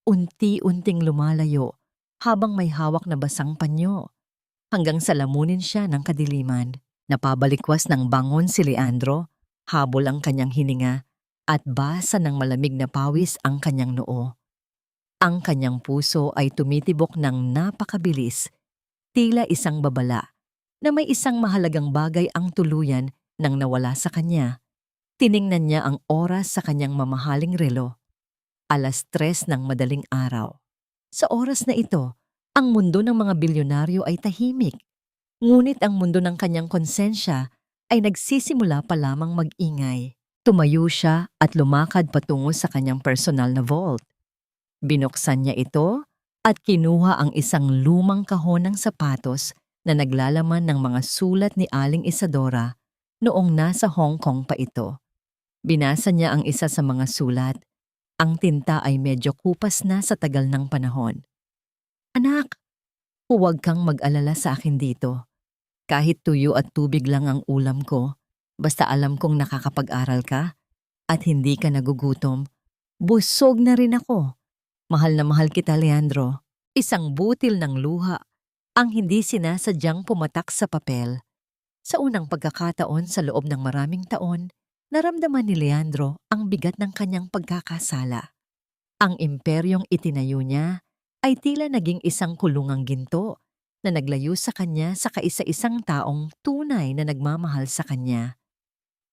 unti-unting lumalayo habang may hawak na basang panyo, hanggang sa lamunin siya ng kadiliman. Napabalikwas ng bangon si Leandro, habol ang kanyang hininga, at basa ng malamig na pawis ang kanyang noo. Ang kanyang puso ay tumitibok ng napakabilis, tila isang babala, na may isang mahalagang bagay ang tuluyan nang nawala sa kanya. Tiningnan niya ang oras sa kanyang mamahaling relo. 3:00 ng madaling araw. Sa oras na ito, ang mundo ng mga bilyonaryo ay tahimik. Ngunit ang mundo ng kanyang konsensya ay nagsisimula pa lamang mag-ingay. Tumayo siya at lumakad patungo sa kanyang personal na vault. Binuksan niya ito at kinuha ang isang lumang kahon ng sapatos na naglalaman ng mga sulat ni Aling Isadora noong nasa Hong Kong pa ito. Binasa niya ang isa sa mga sulat. Ang tinta ay medyo kupas na sa tagal ng panahon. Anak, huwag kang mag-alala sa akin dito. Kahit tuyo at tubig lang ang ulam ko, basta alam kong nakakapag-aral ka at hindi ka nagugutom, busog na rin ako. Mahal na mahal kita, Leandro. Isang butil ng luha ang hindi sinasadyang pumatak sa papel. Sa unang pagkakataon sa loob ng maraming taon, naramdaman ni Leandro ang bigat ng kanyang pagkakasala. Ang imperyong itinayo niya ay tila naging isang kulungang ginto na naglayo sa kanya sa kaisa-isang taong tunay na nagmamahal sa kanya.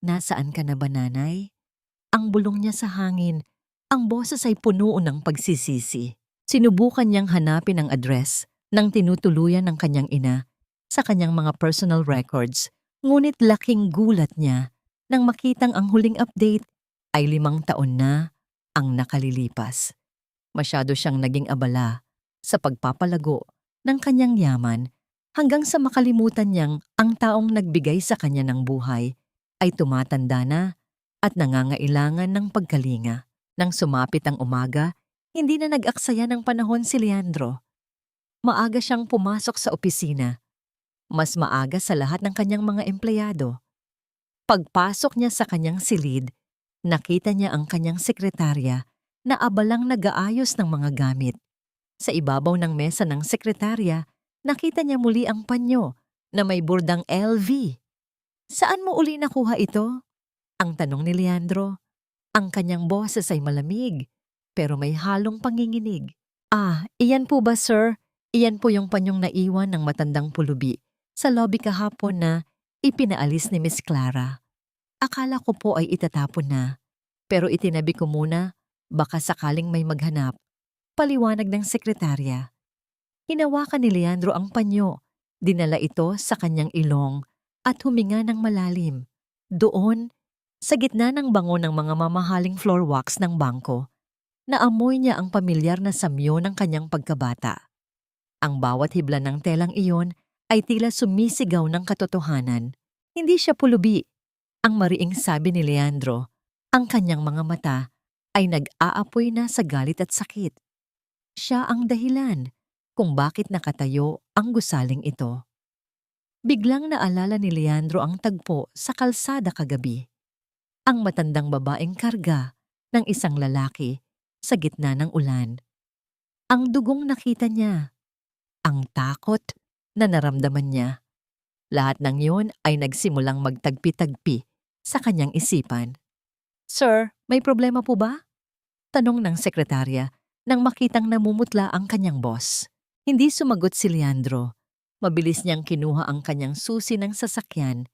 Nasaan ka na ba, nanay? Ang bulong niya sa hangin. Ang boses ay puno ng pagsisisi. Sinubukan niyang hanapin ang address ng tinutuluyan ng kanyang ina sa kanyang mga personal records, ngunit laking gulat niya nang makitang ang huling update ay 5 taon na ang nakalilipas. Masyado siyang naging abala sa pagpapalago ng kanyang yaman hanggang sa makalimutan niyang ang taong nagbigay sa kanya ng buhay ay tumatanda na at nangangailangan ng pagkalinga. Nang sumapit ang umaga, hindi na nag-aksaya ng panahon si Leandro. Maaga siyang pumasok sa opisina. Mas maaga sa lahat ng kanyang mga empleyado. Pagpasok niya sa kanyang silid, nakita niya ang kanyang sekretarya na abalang nag-aayos ng mga gamit. Sa ibabaw ng mesa ng sekretarya, nakita niya muli ang panyo na may burdang LV. Saan mo uli nakuha ito? Ang tanong ni Leandro. Ang kanyang boses ay malamig, pero may halong panginginig. Iyan po ba, sir? Iyan po yung panyong naiwan ng matandang pulubi sa lobby kahapon na ipinaalis ni Miss Clara. Akala ko po ay itatapon na, pero itinabi ko muna, baka sakaling may maghanap. Paliwanag ng sekretarya. Hinawakan ni Leandro ang panyo, dinala ito sa kanyang ilong at huminga ng malalim. Doon, sa gitna ng bango ng mga mamahaling floor wax ng bangko, naamoy niya ang pamilyar na samyo ng kanyang pagkabata. Ang bawat hibla ng telang iyon ay tila sumisigaw ng katotohanan. Hindi siya pulubi. Ang mariing sabi ni Leandro, ang kanyang mga mata ay nag-aapoy na sa galit at sakit. Siya ang dahilan kung bakit nakatayo ang gusaling ito. Biglang naalala ni Leandro ang tagpo sa kalsada kagabi. Ang matandang babaeng karga ng isang lalaki sa gitna ng ulan. Ang dugong nakita niya. Ang takot na naramdaman niya. Lahat ng yun ay nagsimulang magtagpi-tagpi sa kanyang isipan. Sir, may problema po ba? Tanong ng sekretarya nang makitang namumutla ang kanyang boss. Hindi sumagot si Leandro. Mabilis niyang kinuha ang kanyang susi ng sasakyan.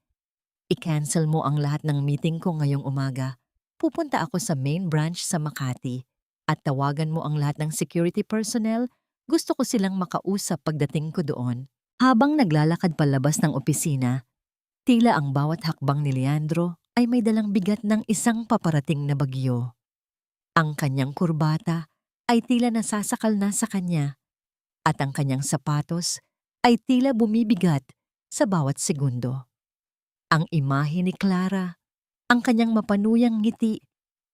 I-cancel mo ang lahat ng meeting ko ngayong umaga. Pupunta ako sa main branch sa Makati at tawagan mo ang lahat ng security personnel. Gusto ko silang makausap pagdating ko doon. Habang naglalakad palabas ng opisina, tila ang bawat hakbang ni Leandro ay may dalang bigat ng isang paparating na bagyo. Ang kanyang kurbata ay tila nasasakal na sa kanya at ang kanyang sapatos ay tila bumibigat sa bawat segundo. Ang imahe ni Clara, ang kanyang mapanuyang ngiti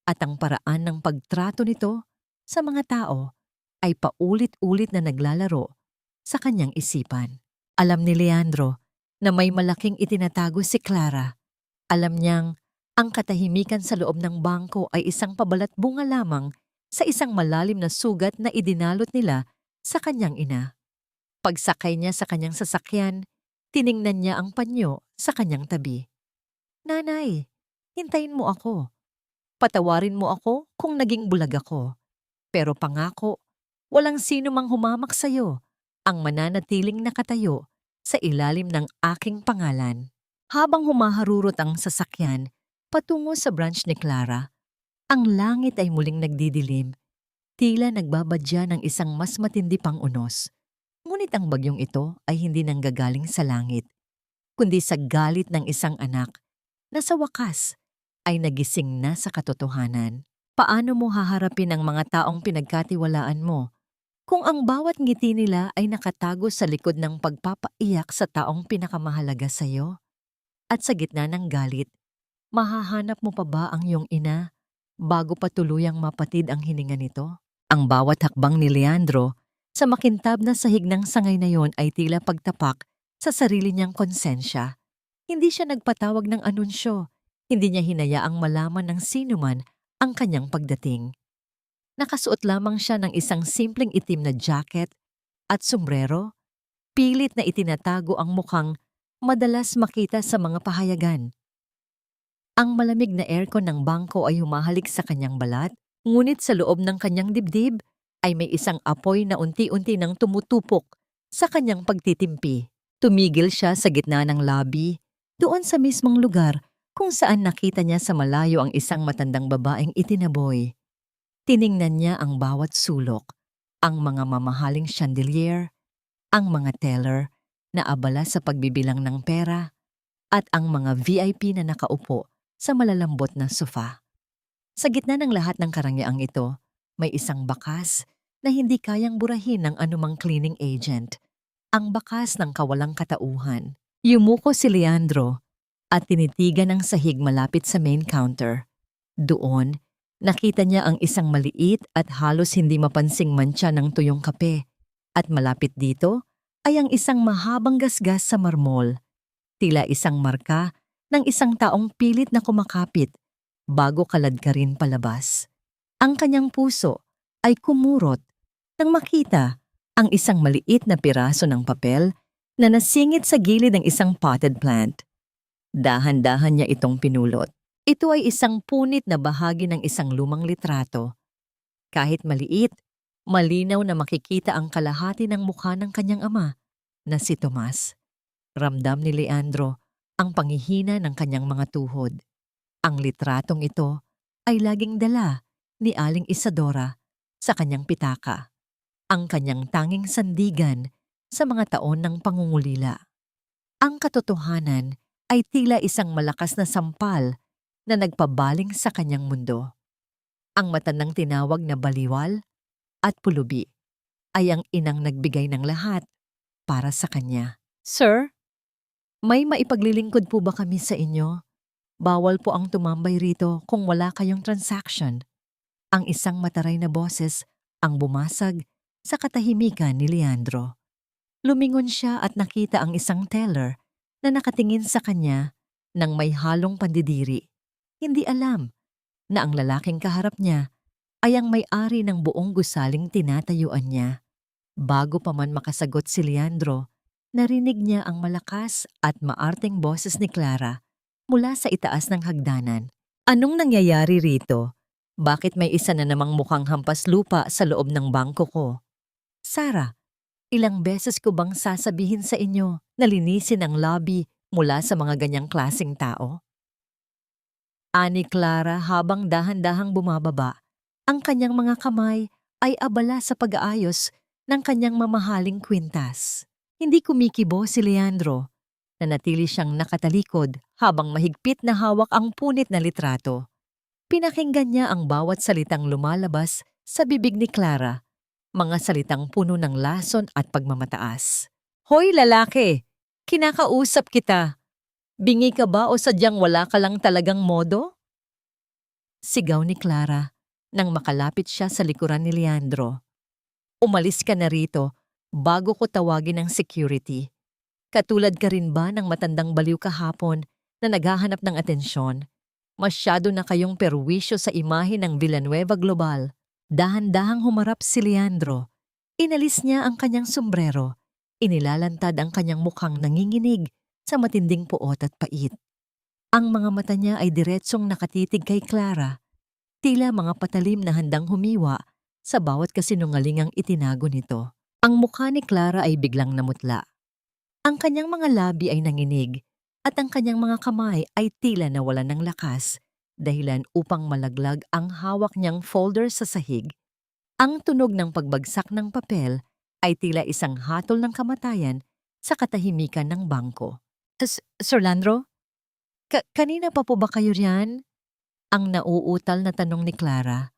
at ang paraan ng pagtrato nito sa mga tao ay paulit-ulit na naglalaro sa kanyang isipan. Alam ni Leandro na may malaking itinatago si Clara. Alam niyang ang katahimikan sa loob ng bangko ay isang pabalat bunga lamang sa isang malalim na sugat na idinalot nila sa kanyang ina. Pagsakay niya sa kanyang sasakyan, tiningnan niya ang panyo sa kanyang tabi. "Nanay, hintayin mo ako. Patawarin mo ako kung naging bulag ako. Pero pangako, walang sino mang humamak sa'yo ang mananatiling nakatayo sa ilalim ng aking pangalan." Habang humaharurot ang sasakyan patungo sa branch ni Clara, ang langit ay muling nagdidilim, tila nagbabadya ng isang mas matindi pang unos. Ngunit ang bagyong ito ay hindi nanggagaling sa langit, kundi sa galit ng isang anak na sa wakas ay nagising na sa katotohanan. Paano mo haharapin ang mga taong pinagkatiwalaan mo kung ang bawat ngiti nila ay nakatago sa likod ng pagpapaiyak sa taong pinakamahalaga sa iyo? At sa gitna ng galit, mahahanap mo pa ba ang iyong ina bago pa tuluyang mapatid ang hininga nito? Ang bawat hakbang ni Leandro sa makintab na sahig ng sangay na yon ay tila pagtapak sa sarili niyang konsensya. Hindi siya nagpatawag ng anunsyo. Hindi niya hinayaang malaman ng sinuman ang kanyang pagdating. Nakasuot lamang siya ng isang simpleng itim na jacket at sombrero, pilit na itinatago ang mukhang madalas makita sa mga pahayagan. Ang malamig na aircon ng bangko ay humahalik sa kanyang balat, ngunit sa loob ng kanyang dibdib ay may isang apoy na unti-unti nang tumutupok sa kanyang pagtitimpi. Tumigil siya sa gitna ng lobby, doon sa mismong lugar kung saan nakita niya sa malayo ang isang matandang babaeng itinaboy. Tiningnan niya ang bawat sulok, ang mga mamahaling chandelier, ang mga teller na abala sa pagbibilang ng pera, at ang mga VIP na nakaupo sa malalambot na sofa. Sa gitna ng lahat ng karangyang ito, may isang bakas na hindi kayang burahin ng anumang cleaning agent. Ang bakas ng kawalang katauhan. Yumuko si Leandro at tinitigan ang sahig malapit sa main counter. Doon, nakita niya ang isang maliit at halos hindi mapansing mantsa ng tuyong kape. At malapit dito ay ang isang mahabang gasgas sa marmol. Tila isang marka ng isang taong pilit na kumakapit bago kaladkarin palabas. Ang kanyang puso ay kumurot nang makita ang isang maliit na piraso ng papel na nasingit sa gilid ng isang potted plant. Dahan-dahan niya itong pinulot. Ito ay isang punit na bahagi ng isang lumang litrato. Kahit maliit, malinaw na makikita ang kalahati ng mukha ng kanyang ama na si Tomas. Ramdam ni Leandro ang panghihina ng kanyang mga tuhod. Ang litratong ito ay laging dala ni Aling Isadora sa kanyang pitaka, ang kanyang tanging sandigan sa mga taon ng pangungulila. Ang katotohanan ay tila isang malakas na sampal na nagpabaling sa kanyang mundo. Ang matandang tinawag na baliwal at pulubi ay ang inang nagbigay ng lahat para sa kanya. "Sir, may maipaglilingkod po ba kami sa inyo? Bawal po ang tumambay rito kung wala kayong transaction." Ang isang mataray na boses ang bumasag sa katahimikan ni Leandro. Lumingon siya at nakita ang isang teller na nakatingin sa kanya nang may halong pandidiri. Hindi alam na ang lalaking kaharap niya ay ang may-ari ng buong gusaling tinatayuan niya. Bago pa man makasagot si Leandro, narinig niya ang malakas at maarteng boses ni Clara mula sa itaas ng hagdanan. "Anong nangyayari rito? Bakit may isa na namang mukhang hampas lupa sa loob ng bangko ko? Sarah, ilang beses ko bang sasabihin sa inyo na linisin ang lobby mula sa mga ganyang klaseng tao?" Ani Clara habang dahan-dahang bumababa. Ang kanyang mga kamay ay abala sa pag-aayos ng kanyang mamahaling kwintas. Hindi kumikibo si Leandro. Nanatili siyang nakatalikod habang mahigpit na hawak ang punit na litrato. Pinakinggan niya ang bawat salitang lumalabas sa bibig ni Clara, mga salitang puno ng lason at pagmamataas. Hoy lalaki! Kinakausap kita! Bingi ka ba o sadyang wala ka lang talagang modo? Sigaw ni Clara nang makalapit siya sa likuran ni Leandro. Umalis ka na rito bago ko tawagin ang security. Katulad ka rin ba ng matandang baliw kahapon na naghahanap ng atensyon? Masyado na kayong perwisyo sa imahe ng Villanueva Global. Dahan-dahang humarap si Leandro. Inalis niya ang kanyang sombrero. Inilalantad ang kanyang mukhang nanginginig sa matinding puot at pait. Ang mga mata niya ay diretsong nakatitig kay Clara. Tila mga patalim na handang humiwa sa bawat kasinungalingang itinago nito. Ang mukha ni Clara ay biglang namutla. Ang kanyang mga labi ay nanginig at ang kanyang mga kamay ay tila nawalan ng lakas dahilan upang malaglag ang hawak niyang folder sa sahig. Ang tunog ng pagbagsak ng papel ay tila isang hatol ng kamatayan sa katahimikan ng bangko. Sir Landro? Kanina pa po ba kayo riyan? Ang nauutal na tanong ni Clara.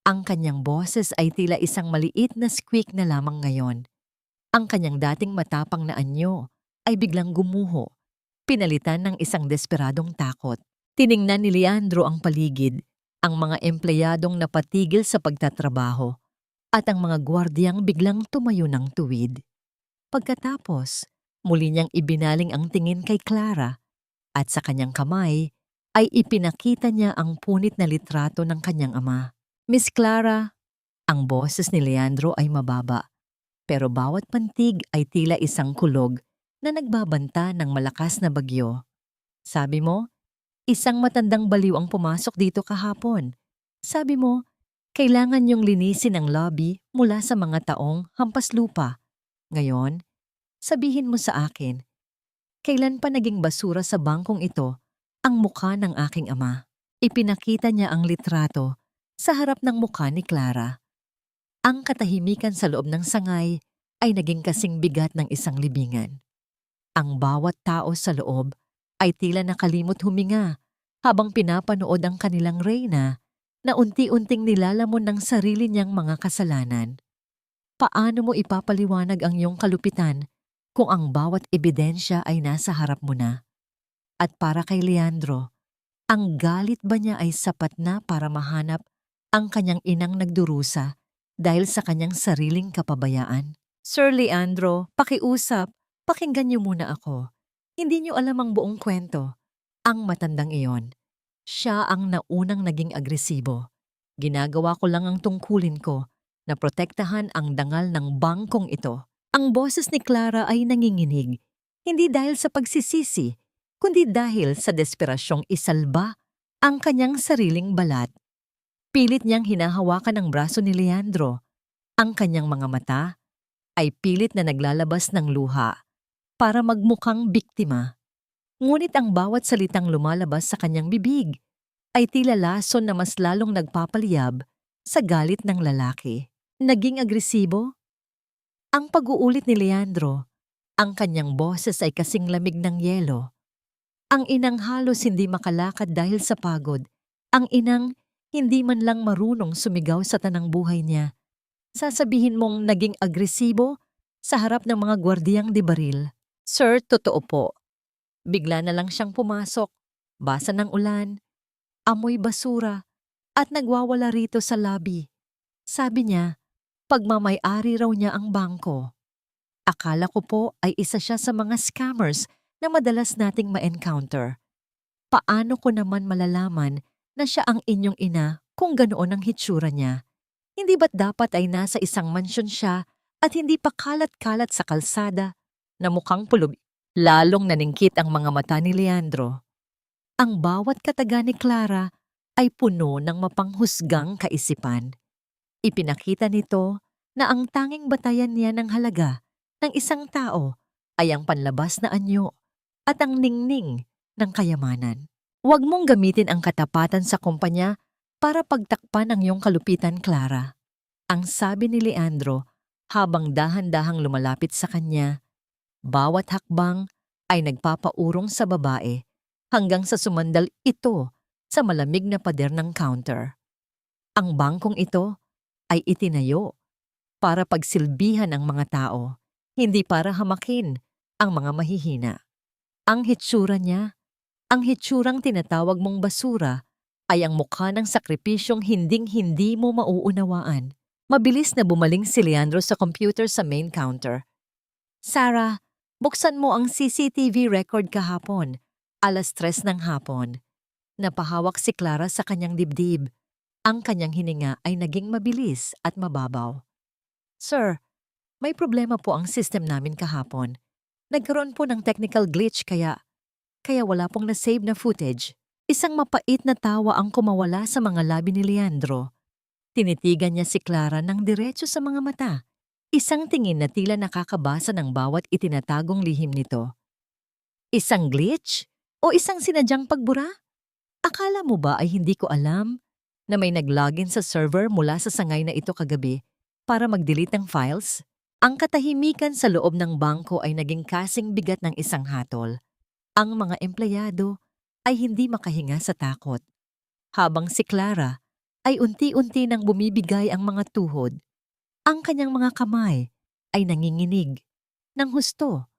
Ang kanyang boses ay tila isang maliit na squeak na lamang ngayon. Ang kanyang dating matapang na anyo ay biglang gumuho, pinalitan ng isang desperadong takot. Tiningnan ni Leandro ang paligid, ang mga empleyadong napatigil sa pagtatrabaho, at ang mga gwardiyang biglang tumayo ng tuwid. Pagkatapos, muli niyang ibinaling ang tingin kay Clara, at sa kanyang kamay ay ipinakita niya ang punit na litrato ng kanyang ama. Miss Clara, ang boses ni Leandro ay mababa, pero bawat pantig ay tila isang kulog na nagbabanta ng malakas na bagyo. Sabi mo, isang matandang baliw ang pumasok dito kahapon. Sabi mo, kailangan niyong linisin ang lobby mula sa mga taong hampas lupa. Ngayon, sabihin mo sa akin, kailan pa naging basura sa bangkong ito ang mukha ng aking ama? Ipinakita niya ang litrato sa harap ng mukha ni Clara. Ang katahimikan sa loob ng sangay ay naging kasing bigat ng isang libingan. Ang bawat tao sa loob ay tila nakalimot huminga habang pinapanood ang kanilang reyna na unti-unting nilalamon ng sarili niyang mga kasalanan. Paano mo ipapaliwanag ang iyong kalupitan kung ang bawat ebidensya ay nasa harap mo na? At para kay Leandro, ang galit ba niya ay sapat na para mahanap ang kanyang inang nagdurusa dahil sa kanyang sariling kapabayaan? Sir Leandro, pakiusap, pakinggan niyo muna ako. Hindi niyo alam ang buong kwento. Ang matandang iyon, siya ang naunang naging agresibo. Ginagawa ko lang ang tungkulin ko na protektahan ang dangal ng bangkong ito. Ang boses ni Clara ay nanginginig, hindi dahil sa pagsisisi, kundi dahil sa desperasyong isalba ang kanyang sariling balat. Pilit niyang hinahawakan ang braso ni Leandro. Ang kanyang mga mata ay pilit na naglalabas ng luha para magmukhang biktima. Ngunit ang bawat salitang lumalabas sa kanyang bibig ay tila lason na mas lalong nagpapaliyab sa galit ng lalaki. Naging agresibo? Ang pag-uulit ni Leandro, ang kanyang boses ay kasing lamig ng yelo. Ang inang halos hindi makalakad dahil sa pagod. Ang inang hindi man lang marunong sumigaw sa tanang buhay niya. Sasabihin mong naging agresibo sa harap ng mga gwardiyang de baril. Sir, totoo po. Bigla na lang siyang pumasok, basa ng ulan, amoy basura, at nagwawala rito sa lobby. Sabi niya, pagmamay-ari raw niya ang bangko. Akala ko po ay isa siya sa mga scammers na madalas nating ma-encounter. Paano ko naman malalaman na siya ang inyong ina kung ganoon ang hitsura niya? Hindi ba't dapat ay nasa isang mansyon siya at hindi pa kalat-kalat sa kalsada na mukhang pulubi? Lalong naningkit ang mga mata ni Leandro. Ang bawat kataga ni Clara ay puno ng mapanghusgang kaisipan. Ipinakita nito na ang tanging batayan niya ng halaga ng isang tao ay ang panlabas na anyo at ang ningning ng kayamanan. Huwag mong gamitin ang katapatan sa kumpanya para pagtakpan ang iyong kalupitan, Clara. Ang sabi ni Leandro habang dahan-dahang lumalapit sa kanya. Bawat hakbang ay nagpapaurong sa babae hanggang sa sumandal ito sa malamig na pader ng counter. Ang bangkong ito ay itinayo para pagsilbihan ang mga tao, hindi para hamakin ang mga mahihina. Ang hitsura niya, ang hitsurang tinatawag mong basura, ay ang mukha ng sakripisyong hinding-hindi mo mauunawaan. Mabilis na bumaling si Leandro sa computer sa main counter. Sarah, buksan mo ang CCTV record kahapon. 3:00 ng hapon. Napahawak si Clara sa kanyang dibdib. Ang kanyang hininga ay naging mabilis at mababaw. Sir, may problema po ang system namin kahapon. Nagkaroon po ng technical glitch kaya wala pong na-save na footage. Isang mapait na tawa ang kumawala sa mga labi ni Leandro. Tinitigan niya si Clara ng diretso sa mga mata. Isang tingin na tila nakakabasa ng bawat itinatagong lihim nito. Isang glitch? O isang sinadyang pagbura? Akala mo ba ay hindi ko alam na may nag-login sa server mula sa sangay na ito kagabi para mag-delete ng files? Ang katahimikan sa loob ng bangko ay naging kasing bigat ng isang hatol. Ang mga empleyado ay hindi makahinga sa takot. Habang si Clara ay unti-unti nang bumibigay ang mga tuhod, ang kanyang mga kamay ay nanginginig ng husto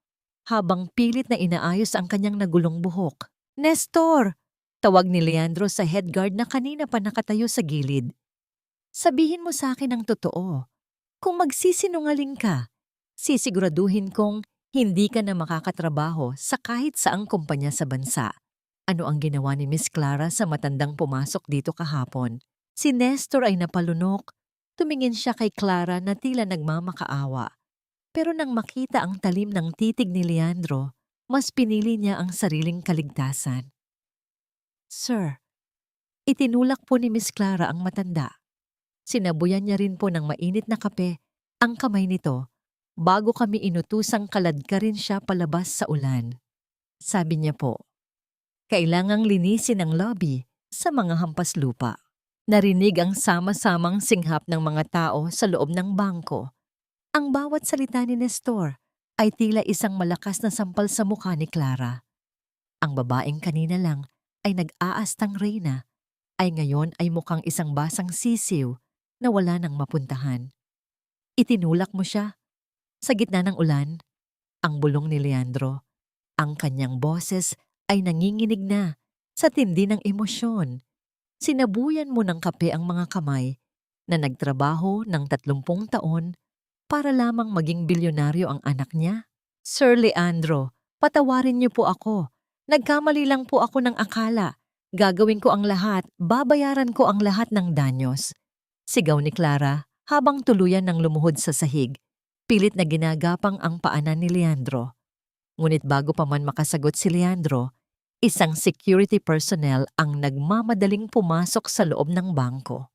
habang pilit na inaayos ang kanyang nagulong buhok. Nestor! Tawag ni Leandro sa head guard na kanina pa nakatayo sa gilid. Sabihin mo sa akin ang totoo. Kung magsisinungaling ka, sisiguraduhin kong hindi ka na makakatrabaho sa kahit saang kumpanya sa bansa. Ano ang ginawa ni Miss Clara sa matandang pumasok dito kahapon? Si Nestor ay napalunok. Tumingin siya kay Clara na tila nagmamakaawa. Pero nang makita ang talim ng titig ni Leandro, mas pinili niya ang sariling kaligtasan. Sir, itinulak po ni Miss Clara ang matanda. Sinabuyan niya rin po ng mainit na kape ang kamay nito bago kami inutusang kaladkarin siya palabas sa ulan. Sabi niya po, kailangang linisin ang lobby sa mga hampas lupa. Narinig ang sama-samang singhap ng mga tao sa loob ng bangko. Ang bawat salita ni Nestor ay tila isang malakas na sampal sa mukha ni Clara. Ang babaeng kanina lang ay nag-aastang reyna ay ngayon ay mukhang isang basang sisiw na wala nang mapuntahan. Itinulak mo siya. Sa gitna ng ulan, ang bulong ni Leandro. Ang kanyang boses ay nanginginig na sa tindi ng emosyon. Sinabuyan mo ng kape ang mga kamay na nagtrabaho ng 30 taon para lamang maging bilyonaryo ang anak niya? Sir Leandro, patawarin niyo po ako. Nagkamali lang po ako ng akala. Gagawin ko ang lahat, babayaran ko ang lahat ng danyos. Sigaw ni Clara habang tuluyan ng lumuhod sa sahig. Pilit na ginagapang ang paanan ni Leandro. Ngunit bago pa man makasagot si Leandro, isang security personnel ang nagmamadaling pumasok sa loob ng bangko.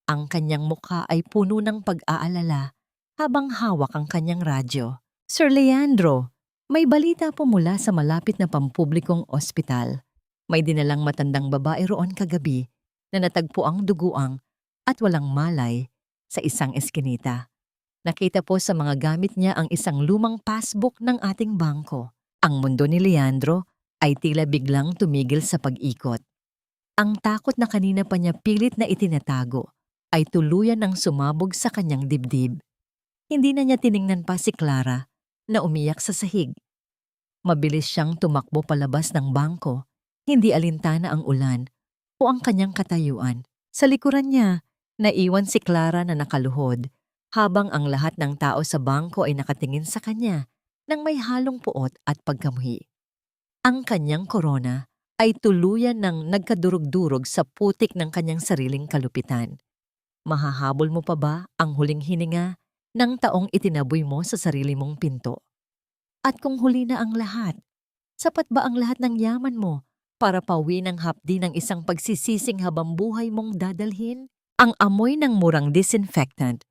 Ang kanyang mukha ay puno ng pag-aalala habang hawak ang kanyang radyo. Sir Leandro, may balita po mula sa malapit na pampublikong ospital. May dinalang matandang babae roon kagabi na natagpo ang duguang at walang malay sa isang eskinita. Nakita po sa mga gamit niya ang isang lumang passbook ng ating bangko. Ang mundo ni Leandro ay tila biglang tumigil sa pag-ikot. Ang takot na kanina pa niya pilit na itinatago ay tuluyan ng sumabog sa kanyang dibdib. Hindi na niya tiningnan pa si Clara na umiyak sa sahig. Mabilis siyang tumakbo palabas ng bangko, hindi alintana ang ulan o ang kanyang katayuan. Sa likuran niya, naiwan si Clara na nakaluhod habang ang lahat ng tao sa bangko ay nakatingin sa kanya nang may halong puot at pagkamuhi. Ang kanyang korona ay tuluyan ng nagkadurog-durog sa putik ng kanyang sariling kalupitan. Mahahabol mo pa ba ang huling hininga ng taong itinaboy mo sa sarili mong pinto? At kung huli na ang lahat, sapat ba ang lahat ng yaman mo para pauwi ng hapdi ng isang pagsisising habang buhay mong dadalhin? Ang amoy ng murang disinfectant,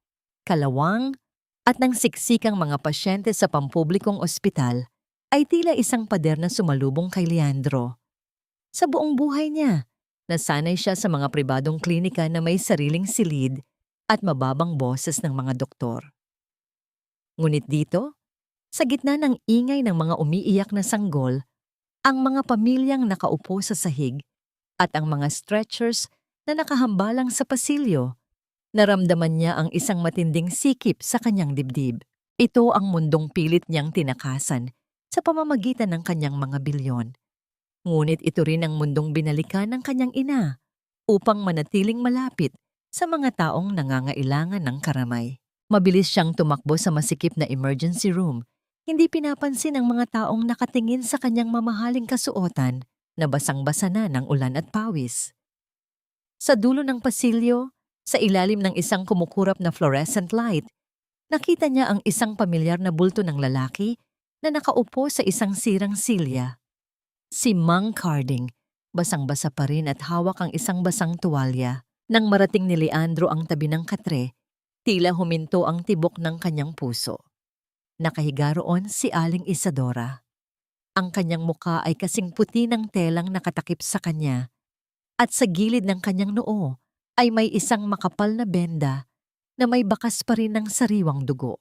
kalawang at ng siksikang mga pasyente sa pampublikong ospital ay tila isang pader na sumalubong kay Leandro. Sa buong buhay niya, nasanay siya sa mga pribadong klinika na may sariling silid at mababang boses ng mga doktor. Ngunit dito, Sa gitna ng ingay ng mga umiiyak na sanggol, ang mga pamilyang nakaupo sa sahig at ang mga stretchers na nakahambalang sa pasilyo, naramdaman niya ang isang matinding sikip sa kanyang dibdib. Ito ang mundong pilit niyang tinakasan sa pamamagitan ng kanyang mga bilyon. Ngunit ito rin ang mundong binalikan ng kanyang ina upang manatiling malapit sa mga taong nangangailangan ng karamay. Mabilis siyang tumakbo sa masikip na emergency room. Hindi pinapansin ang mga taong nakatingin sa kanyang mamahaling kasuotan na basang-basa na ng ulan at pawis. Sa dulo ng pasilyo, sa ilalim ng isang kumukurap na fluorescent light, nakita niya ang isang pamilyar na bulto ng lalaki na nakaupo sa isang sirang silya. Si Mang Carding, basang-basa pa rin at hawak ang isang basang tuwalya. Nang marating ni Leandro ang tabi ng katre, tila huminto ang tibok ng kanyang puso. Nakahiga roon si Aling Isadora. Ang kanyang muka ay kasing puti ng telang nakatakip sa kanya at sa gilid ng kanyang noo ay may isang makapal na benda na may bakas pa rin ng sariwang dugo.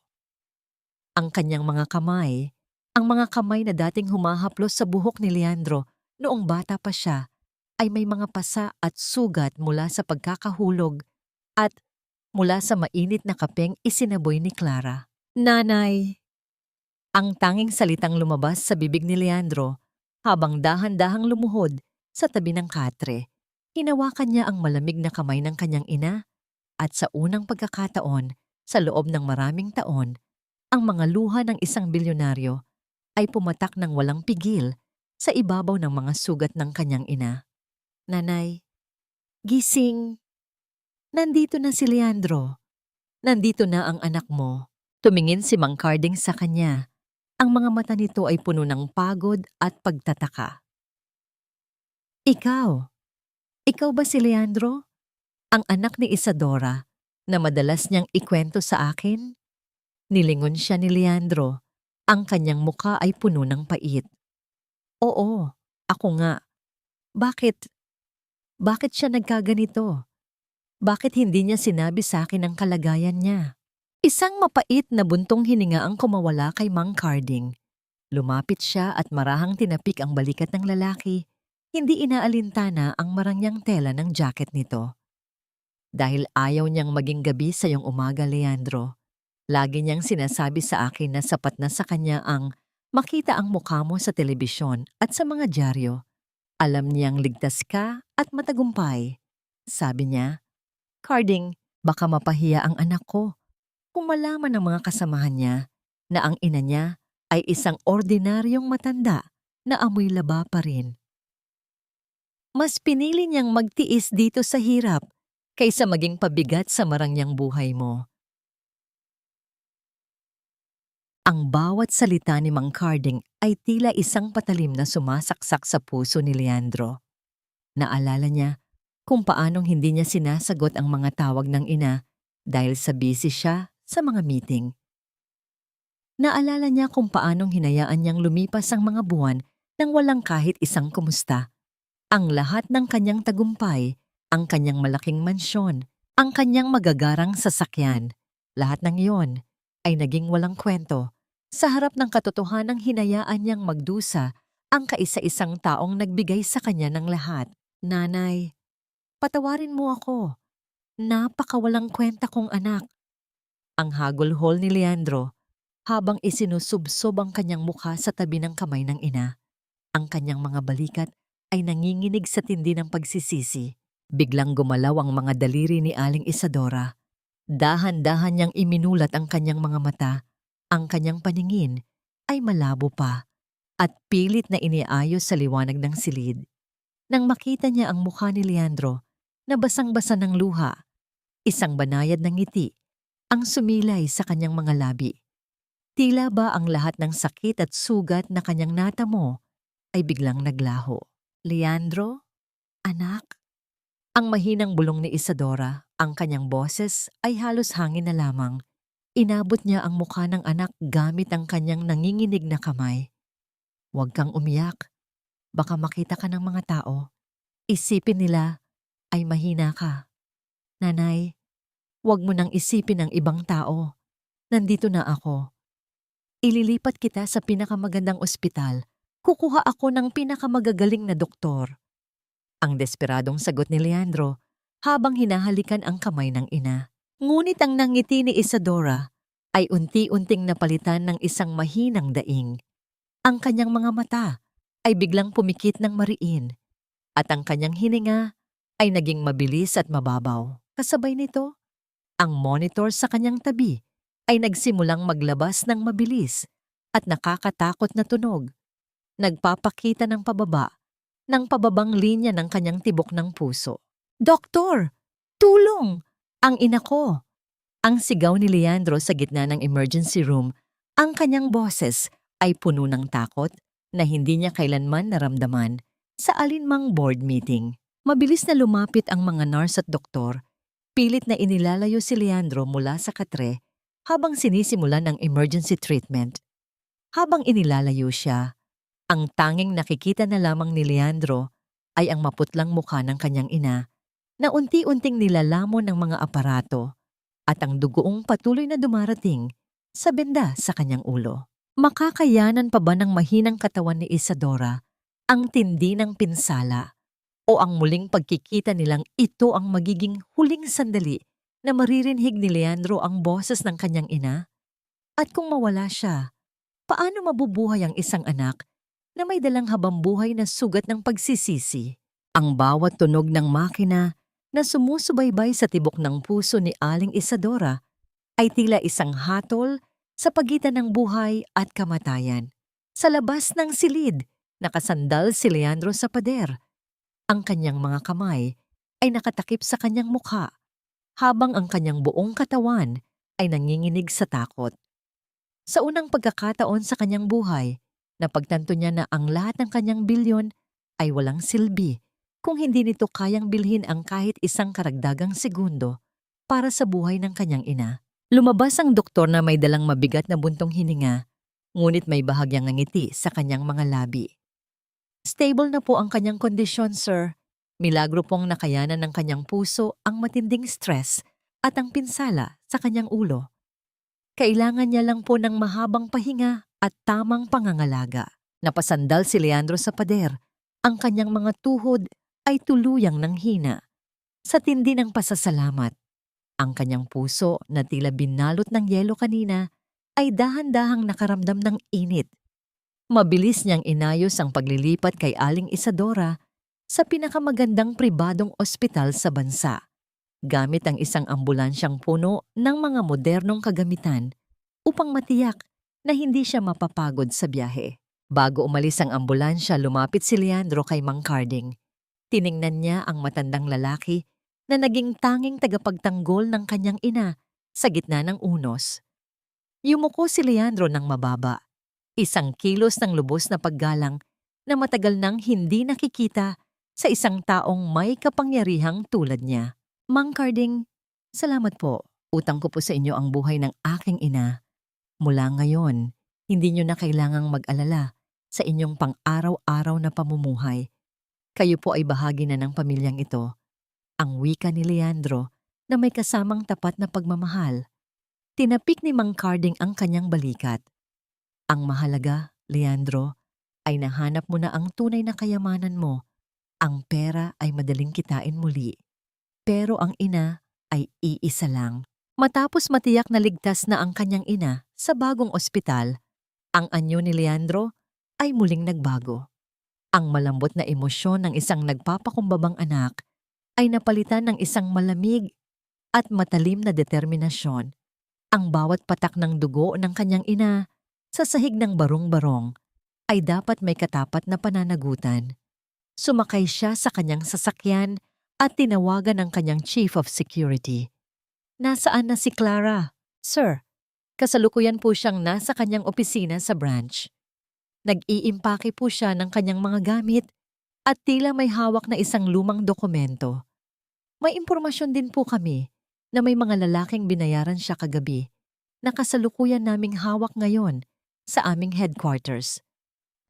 Ang kanyang mga kamay, ang mga kamay na dating humahaplos sa buhok ni Leandro noong bata pa siya, ay may mga pasa at sugat mula sa pagkakahulog at mula sa mainit na kapeng isinaboy ni Clara. Nanay! Ang tanging salitang lumabas sa bibig ni Leandro habang dahan-dahang lumuhod sa tabi ng katre. Hinawakan niya ang malamig na kamay ng kanyang ina at sa unang pagkakataon, sa loob ng maraming taon, ang mga luha ng isang bilyonaryo ay pumatak ng walang pigil sa ibabaw ng mga sugat ng kanyang ina. Nanay, gising! Nandito na si Leandro. Nandito na ang anak mo. Tumingin si Mang Carding sa kanya. Ang mga mata nito ay puno ng pagod at pagtataka. Ikaw? Ikaw ba si Leandro? Ang anak ni Isadora na madalas niyang ikwento sa akin? Nilingon siya ni Leandro. Ang kanyang muka ay puno ng pait. Oo, ako nga. Bakit? Bakit siya nagkaganito? Bakit hindi niya sinabi sa akin ang kalagayan niya? Isang mapait na buntong hininga ang kumawala kay Mang Carding. Lumapit siya at marahang tinapik ang balikat ng lalaki. Hindi inaalintana ang marangyang tela ng jacket nito. Dahil ayaw niyang maging gabi sa iyong umaga, Leandro. Lagi niyang sinasabi sa akin na sapat na sa kanya ang makita ang mukha mo sa telebisyon at sa mga dyaryo. Alam niyang ligtas ka at matagumpay. Sabi niya, Carding, baka mapahiya ang anak ko kung malaman ng mga kasamahan niya na ang ina niya ay isang ordinaryong matanda na amoy laba pa rin. Mas pinili niyang magtiis dito sa hirap kaysa maging pabigat sa marangyang buhay mo. Ang bawat salita ni Mang Carding ay tila isang patalim na sumasaksak sa puso ni Leandro. Naalala niya kung paanong hindi niya sinasagot ang mga tawag ng ina dahil sa busy siya sa mga meeting. Naalala niya kung paanong hinayaan niyang lumipas ang mga buwan nang walang kahit isang kumusta. Ang lahat ng kanyang tagumpay, ang kanyang malaking mansyon, ang kanyang magagarang sasakyan, lahat ng iyon ay naging walang kwento sa harap ng katotohanang hinayaan niyang magdusa ang kaisa-isang taong nagbigay sa kanya ng lahat. Nanay, patawarin mo ako. Napakawalang kwenta kong anak. Ang hagulhol ni Leandro habang isinusubsob ang kanyang mukha sa tabi ng kamay ng ina. Ang kanyang mga balikat ay nanginginig sa tindi ng pagsisisi. Biglang gumalaw ang mga daliri ni Aling Isadora. Dahan-dahan niyang iminulat ang kanyang mga mata. Ang kanyang paningin ay malabo pa at pilit na iniayos sa liwanag ng silid. Nang makita niya ang mukha ni Leandro na basang-basa ng luha, isang banayad ng ngiti ang sumilay sa kanyang mga labi. Tila ba ang lahat ng sakit at sugat na kanyang natamo ay biglang naglaho. Leandro? Anak? Ang mahinang bulong ni Isadora, ang kanyang boses ay halos hangin na lamang. Inabot niya ang mukha ng anak gamit ang kanyang nanginginig na kamay. Huwag kang umiyak. Baka makita ka ng mga tao. Isipin nila ay mahina ka. Nanay, huwag mo nang isipin ang ibang tao. Nandito na ako. Ililipat kita sa pinakamagandang ospital. Kukuha ako ng pinakamagagaling na doktor. Ang desperadong sagot ni Leandro habang hinahalikan ang kamay ng ina. Ngunit ang nangiti ni Isadora ay unti-unting napalitan ng isang mahinang daing. Ang kanyang mga mata ay biglang pumikit ng mariin at ang kanyang hininga ay naging mabilis at mababaw. Kasabay nito, ang monitor sa kanyang tabi ay nagsimulang maglabas ng mabilis at nakakatakot na tunog. Nagpapakita ng pababang linya ng kanyang tibok ng puso. "Doktor! Tulong! Ang ina ko!" Ang sigaw ni Leandro sa gitna ng emergency room, ang kanyang boses ay puno ng takot na hindi niya kailanman naramdaman sa alinmang board meeting. Mabilis na lumapit ang mga nurse at doktor, pilit na inilalayo si Leandro mula sa katre habang sinisimulan ang emergency treatment. Habang inilalayo siya, ang tanging nakikita na lamang ni Leandro ay ang maputlang mukha ng kanyang ina na unti-unting nilalamon ng mga aparato at ang dugoong patuloy na dumarating sa benda sa kanyang ulo. Makakayanan pa ba ng mahinang katawan ni Isadora ang tindi ng pinsala o ang muling pagkikita nilang ito ang magiging huling sandali na maririnhig ni Leandro ang boses ng kanyang ina? At kung mawala siya, paano mabubuhay ang isang anak na may dalang habambuhay na sugat ng pagsisisi? Ang bawat tunog ng makina na sumusubaybay sa tibok ng puso ni Aling Isadora ay tila isang hatol sa pagitan ng buhay at kamatayan. Sa labas ng silid, nakasandal si Leandro sa pader. Ang kanyang mga kamay ay nakatakip sa kanyang mukha, habang ang kanyang buong katawan ay nanginginig sa takot. Sa unang pagkakataon sa kanyang buhay, napagtanto niya na ang lahat ng kanyang bilyon ay walang silbi kung hindi nito kayang bilhin ang kahit isang karagdagang segundo para sa buhay ng kanyang ina. Lumabas ang doktor na may dalang mabigat na buntong hininga, ngunit may bahagyang ngiti sa kanyang mga labi. "Stable na po ang kanyang kondisyon, sir. Milagro pong nakayanan ng kanyang puso ang matinding stress at ang pinsala sa kanyang ulo. Kailangan niya lang po ng mahabang pahinga at tamang pangangalaga." Napasandal si Leandro sa pader. Ang kanyang mga tuhod ay tuluyang nanghina. Sa tindi ng pasasalamat, ang kanyang puso na tila binalot ng yelo kanina ay dahan-dahang nakaramdam ng init. Mabilis niyang inayos ang paglilipat kay Aling Isadora sa pinakamagandang pribadong ospital sa bansa, gamit ang isang ambulansyang puno ng mga modernong kagamitan upang matiyak na hindi siya mapapagod sa biyahe. Bago umalis ang ambulansya, lumapit si Leandro kay Mang Carding. Tiningnan niya ang matandang lalaki na naging tanging tagapagtanggol ng kanyang ina sa gitna ng unos. Yumuko si Leandro ng mababa, isang kilos ng lubos na paggalang na matagal nang hindi nakikita sa isang taong may kapangyarihang tulad niya. "Mang Carding, salamat po. Utang ko po sa inyo ang buhay ng aking ina. Mula ngayon, hindi niyo na kailangang mag-alala sa inyong pang-araw-araw na pamumuhay. Kayo po ay bahagi na ng pamilyang ito." Ang wika ni Leandro na may kasamang tapat na pagmamahal. Tinapik ni Mang Carding ang kanyang balikat. "Ang mahalaga, Leandro, ay nahanap mo na ang tunay na kayamanan mo. Ang pera ay madaling kitain muli. Pero ang ina ay iisa lang." Matapos matiyak na ligtas na ang kanyang ina sa bagong ospital, ang anyo ni Leandro ay muling nagbago. Ang malambot na emosyon ng isang nagpapakumbabang anak ay napalitan ng isang malamig at matalim na determinasyon. Ang bawat patak ng dugo ng kanyang ina sa sahig ng barong-barong ay dapat may katapat na pananagutan. Sumakay siya sa kanyang sasakyan at tinawagan ang kanyang chief of security. "Nasaan na si Clara?" "Sir, kasalukuyan po siyang nasa kanyang opisina sa branch. Nag-iimpake po siya ng kanyang mga gamit at tila may hawak na isang lumang dokumento. May impormasyon din po kami na may mga lalaking binayaran siya kagabi na kasalukuyan naming hawak ngayon sa aming headquarters."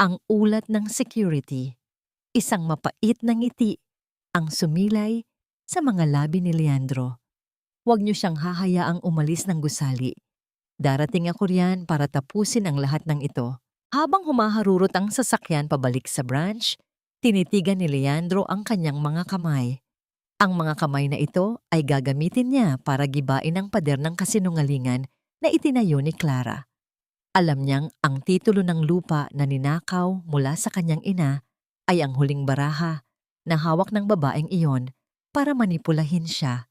Ang ulat ng security, isang mapait na ngiti, ang sumilay sa mga labi ni Leandro. Huwag niyo siyang hahayaang umalis ng gusali. Darating ako riyan para tapusin ang lahat ng ito. Habang humaharurot ang sasakyan pabalik sa branch, tinitigan ni Leandro ang kanyang mga kamay. Ang mga kamay na ito ay gagamitin niya para gibain ang pader ng kasinungalingan na itinayo ni Clara. Alam niyang ang titulo ng lupa na ninakaw mula sa kanyang ina ay ang huling baraha na hawak ng babaeng iyon para manipulahin siya.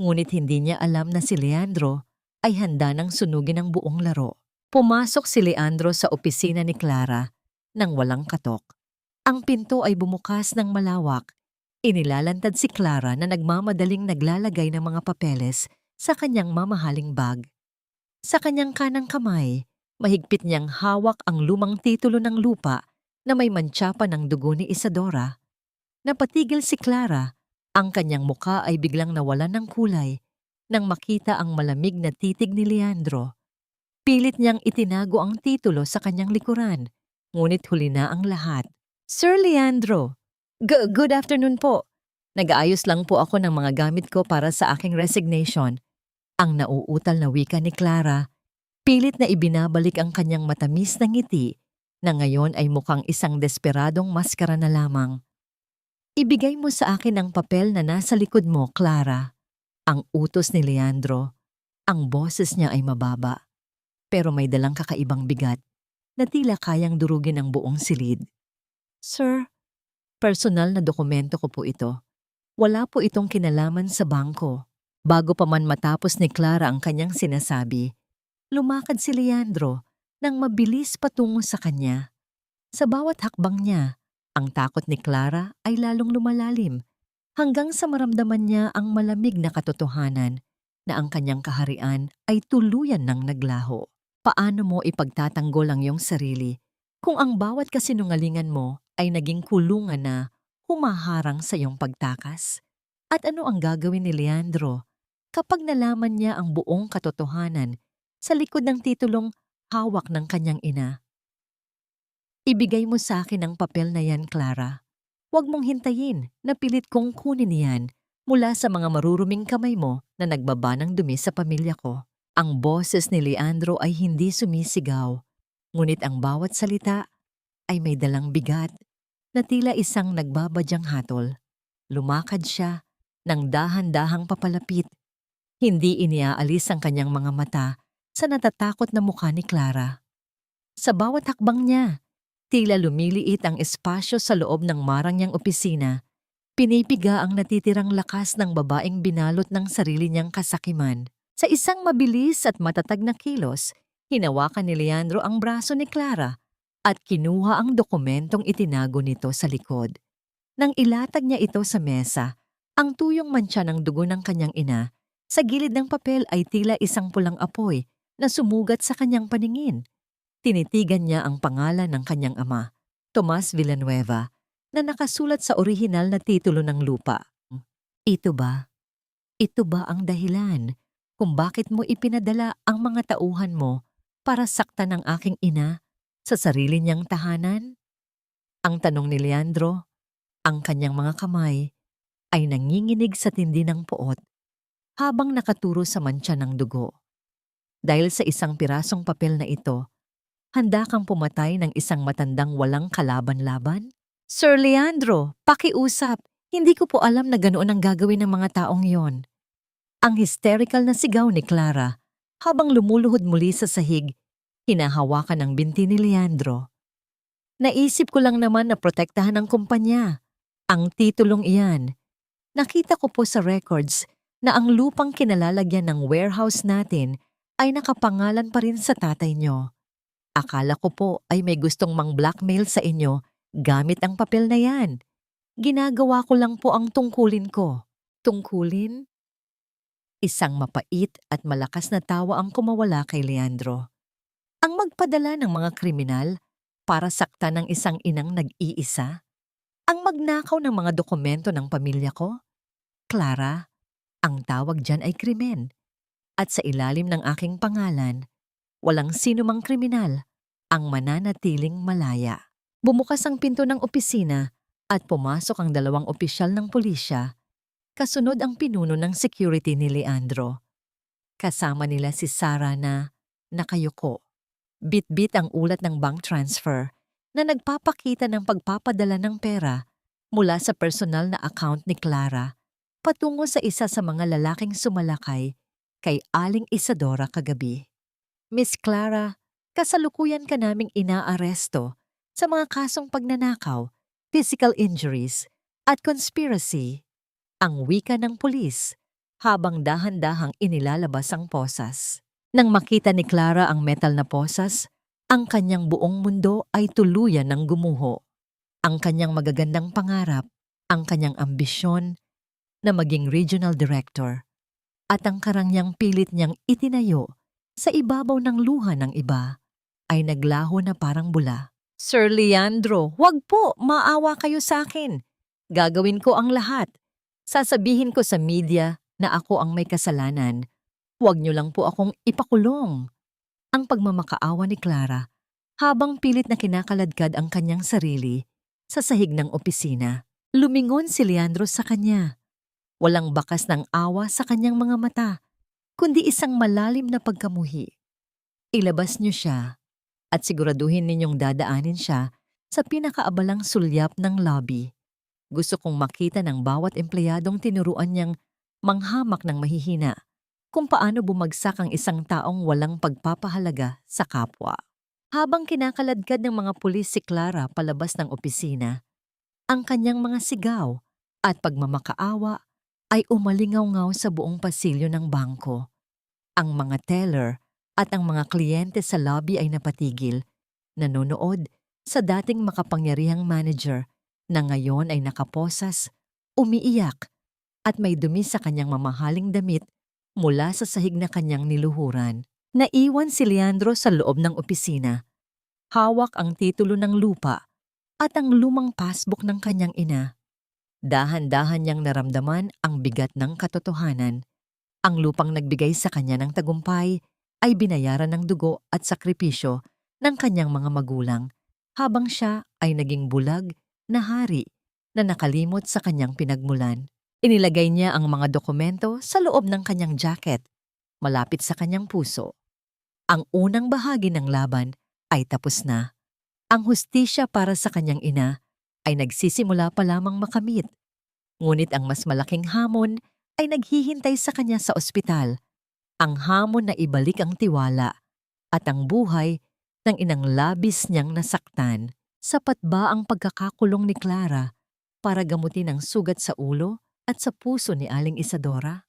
Ngunit hindi niya alam na si Leandro ay handa ng sunugin ang buong laro. Pumasok si Leandro sa opisina ni Clara nang walang katok. Ang pinto ay bumukas ng malawak. Inilalantad si Clara na nagmamadaling naglalagay ng mga papeles sa kanyang mamahaling bag. Sa kanyang kanang kamay, mahigpit niyang hawak ang lumang titulo ng lupa na may mantsa pa ng dugo ni Isadora. Napatigil si Clara, ang kanyang muka ay biglang nawalan ng kulay nang makita ang malamig na titig ni Leandro. Pilit niyang itinago ang titulo sa kanyang likuran, ngunit huli na ang lahat. Sir Leandro, good afternoon po. Nag-aayos lang po ako ng mga gamit ko para sa aking resignation. Ang nauutal na wika ni Clara, pilit na ibinabalik ang kanyang matamis na ngiti na ngayon ay mukhang isang desperadong maskara na lamang. Ibigay mo sa akin ang papel na nasa likod mo, Clara. Ang utos ni Leandro. Ang boses niya ay mababa, pero may dalang kakaibang bigat na tila kayang durugin ang buong silid. Sir, personal na dokumento ko po ito. Wala po itong kinalaman sa bangko. Bago pa man matapos ni Clara ang kanyang sinasabi, lumakad si Leandro nang mabilis patungo sa kanya. Sa bawat hakbang niya, ang takot ni Clara ay lalong lumalalim hanggang sa maramdaman niya ang malamig na katotohanan na ang kanyang kaharian ay tuluyan ng naglaho. Paano mo ipagtatanggol ang iyong sarili kung ang bawat kasinungalingan mo ay naging kulungan na humaharang sa iyong pagtakas? At ano ang gagawin ni Leandro kapag nalaman niya ang buong katotohanan sa likod ng titulong hawak ng kanyang ina? Ibigay mo sa akin ang papel na yan, Clara. Huwag mong hintayin na pilit kong kunin yan mula sa mga maruruming kamay mo na nagbaba ng dumi sa pamilya ko. Ang boses ni Leandro ay hindi sumisigaw, ngunit ang bawat salita ay may dalang bigat na tila isang nagbabadyang hatol. Lumakad siya nang dahan-dahang papalapit. Hindi iniaalis ang kanyang mga mata sa natatakot na mukha ni Clara. Sa bawat hakbang niya, tila lumiliit ang espasyo sa loob ng marang niyang opisina. Pinipiga ang natitirang lakas ng babaeng binalot ng sarili niyang kasakiman. Sa isang mabilis at matatag na kilos, hinawakan ni Leandro ang braso ni Clara at kinuha ang dokumentong itinago nito sa likod. Nang ilatag niya ito sa mesa, ang tuyong mantsa ng dugo ng kanyang ina, sa gilid ng papel ay tila isang pulang apoy na sumugat sa kanyang paningin. Tinitigan niya ang pangalan ng kanyang ama, Tomas Villanueva, na nakasulat sa orihinal na titulo ng lupa. Ito ba? Ito ba ang dahilan kung bakit mo ipinadala ang mga tauhan mo para saktan ang aking ina sa sarili niyang tahanan? Ang tanong ni Leandro, ang kanyang mga kamay ay nanginginig sa tindi ng puot habang nakaturo sa mantsa ng dugo. Dahil sa isang pirasong papel na ito, handa kang pumatay ng isang matandang walang kalaban-laban? Sir Leandro, pakiusap. Hindi ko po alam na ganoon ang gagawin ng mga taong yon. Ang hysterical na sigaw ni Clara habang lumuluhod muli sa sahig, hinahawakan ang binti ni Leandro. Naisip ko lang naman na protektahan ang kumpanya. Ang titulong iyan. Nakita ko po sa records na ang lupang kinalalagyan ng warehouse natin ay nakapangalan pa rin sa tatay nyo. Akala ko po ay may gustong mang-blackmail sa inyo gamit ang papel na yan. Ginagawa ko lang po ang tungkulin ko. Tungkulin? Isang mapait at malakas na tawa ang kumawala kay Leandro. Ang magpadala ng mga kriminal para saktan ng isang inang nag-iisa? Ang magnakaw ng mga dokumento ng pamilya ko? Clara, ang tawag dyan ay krimen. At sa ilalim ng aking pangalan, walang sinumang kriminal ang mananatiling malaya. Bumukas ang pinto ng opisina at pumasok ang dalawang opisyal ng pulisya. Kasunod ang pinuno ng security ni Leandro. Kasama nila si Sarah na nakayuko. Bit-bit ang ulat ng bank transfer na nagpapakita ng pagpapadala ng pera mula sa personal na account ni Clara patungo sa isa sa mga lalaking sumalakay kay Aling Isadora kagabi. Miss Clara, kasalukuyan ka naming inaaresto sa mga kasong pagnanakaw, physical injuries, at conspiracy, ang wika ng pulis habang dahan-dahang inilalabas ang posas. Nang makita ni Clara ang metal na posas, ang kanyang buong mundo ay tuluyan ng gumuho. Ang kanyang magagandang pangarap, ang kanyang ambisyon na maging regional director, at ang karangyang pilit niyang itinayo sa ibabaw ng luha ng iba ay naglaho na parang bula. Sir Leandro, wag po, maawa kayo sa akin. Gagawin ko ang lahat. Sasabihin ko sa media na ako ang may kasalanan. Huwag niyo lang po akong ipakulong. Ang pagmamakaawa ni Clara habang pilit na kinakaladkad ang kanyang sarili sa sahig ng opisina. Lumingon si Leandro sa kanya. Walang bakas ng awa sa kanyang mga mata, kundi isang malalim na pagkamuhi. Ilabas niyo siya at siguraduhin ninyong dadaanin siya sa pinakaabalang sulyap ng lobby. Gusto kong makita ng bawat empleyadong tinuruan niyang manghamak ng mahihina kung paano bumagsak ang isang taong walang pagpapahalaga sa kapwa. Habang kinakaladkad ng mga pulis si Clara palabas ng opisina, ang kanyang mga sigaw at pagmamakaawa ay umalingaw-ngaw sa buong pasilyo ng bangko. Ang mga teller at ang mga kliyente sa lobby ay napatigil, nanonood sa dating makapangyarihang manager na ngayon ay nakaposas, umiiyak at may dumi sa kanyang mamahaling damit mula sa sahig na kanyang niluhuran. Naiwan si Leandro sa loob ng opisina. Hawak ang titulo ng lupa at ang lumang passbook ng kanyang ina. Dahan-dahan niyang naramdaman ang bigat ng katotohanan. Ang lupang nagbigay sa kanya ng tagumpay ay binayaran ng dugo at sakripisyo ng kanyang mga magulang habang siya ay naging bulag na hari na nakalimot sa kanyang pinagmulan. Inilagay niya ang mga dokumento sa loob ng kanyang jacket, malapit sa kanyang puso. Ang unang bahagi ng laban ay tapos na. Ang hustisya para sa kanyang ina ay nagsisimula pa lamang makamit. Ngunit ang mas malaking hamon ay naghihintay sa kanya sa ospital. Ang hamon na ibalik ang tiwala at ang buhay ng inang labis niyang nasaktan. Sapat ba ang pagkakakulong ni Clara para gamutin ang sugat sa ulo at sa puso ni Aling Isadora?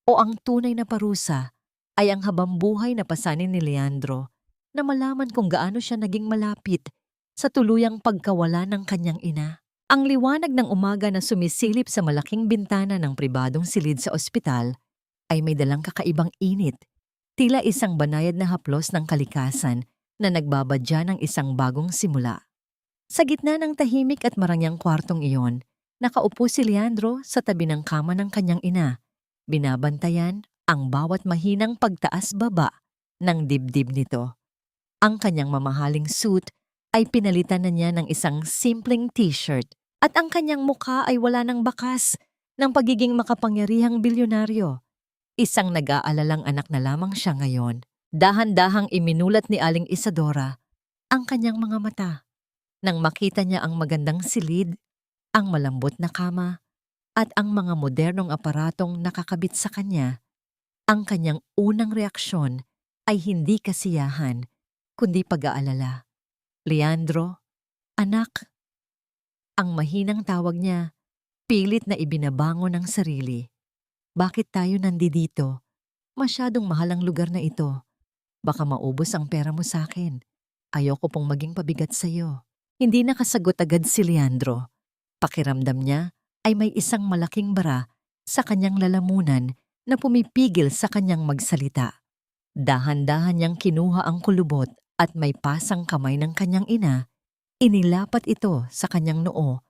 O ang tunay na parusa ay ang habambuhay na pasanin ni Leandro na malaman kung gaano siya naging malapit sa tuluyang pagkawala ng kanyang ina? Ang liwanag ng umaga na sumisilip sa malaking bintana ng pribadong silid sa ospital ay may dalang kakaibang init, tila isang banayad na haplos ng kalikasan na nagbabadya ng isang bagong simula. Sa gitna ng tahimik at marangyang kwartong iyon, nakaupo si Leandro sa tabi ng kama ng kanyang ina. Binabantayan ang bawat mahinang pagtaas-baba ng dibdib nito. Ang kanyang mamahaling suit ay pinalitan na niya ng isang simpleng t-shirt at ang kanyang mukha ay wala ng bakas ng pagiging makapangyarihang bilyonaryo. Isang nag-aalalang anak na lamang siya ngayon. Dahan-dahang iminulat ni Aling Isadora ang kanyang mga mata. Nang makita niya ang magandang silid, ang malambot na kama, at ang mga modernong aparatong nakakabit sa kanya, ang kanyang unang reaksyon ay hindi kasiyahan, kundi pag-aalala. Leandro, anak. Ang mahinang tawag niya, pilit na ibinabangon ng sarili. Bakit tayo nandito? Masyadong mahal ang lugar na ito. Baka maubos ang pera mo sa akin. Ayoko pong maging pabigat sa iyo. Hindi nakasagot agad si Leandro. Pakiramdam niya ay may isang malaking bara sa kanyang lalamunan na pumipigil sa kanyang magsalita. Dahan-dahan niyang kinuha ang kulubot at may pasang kamay ng kanyang ina, inilapat ito sa kanyang noo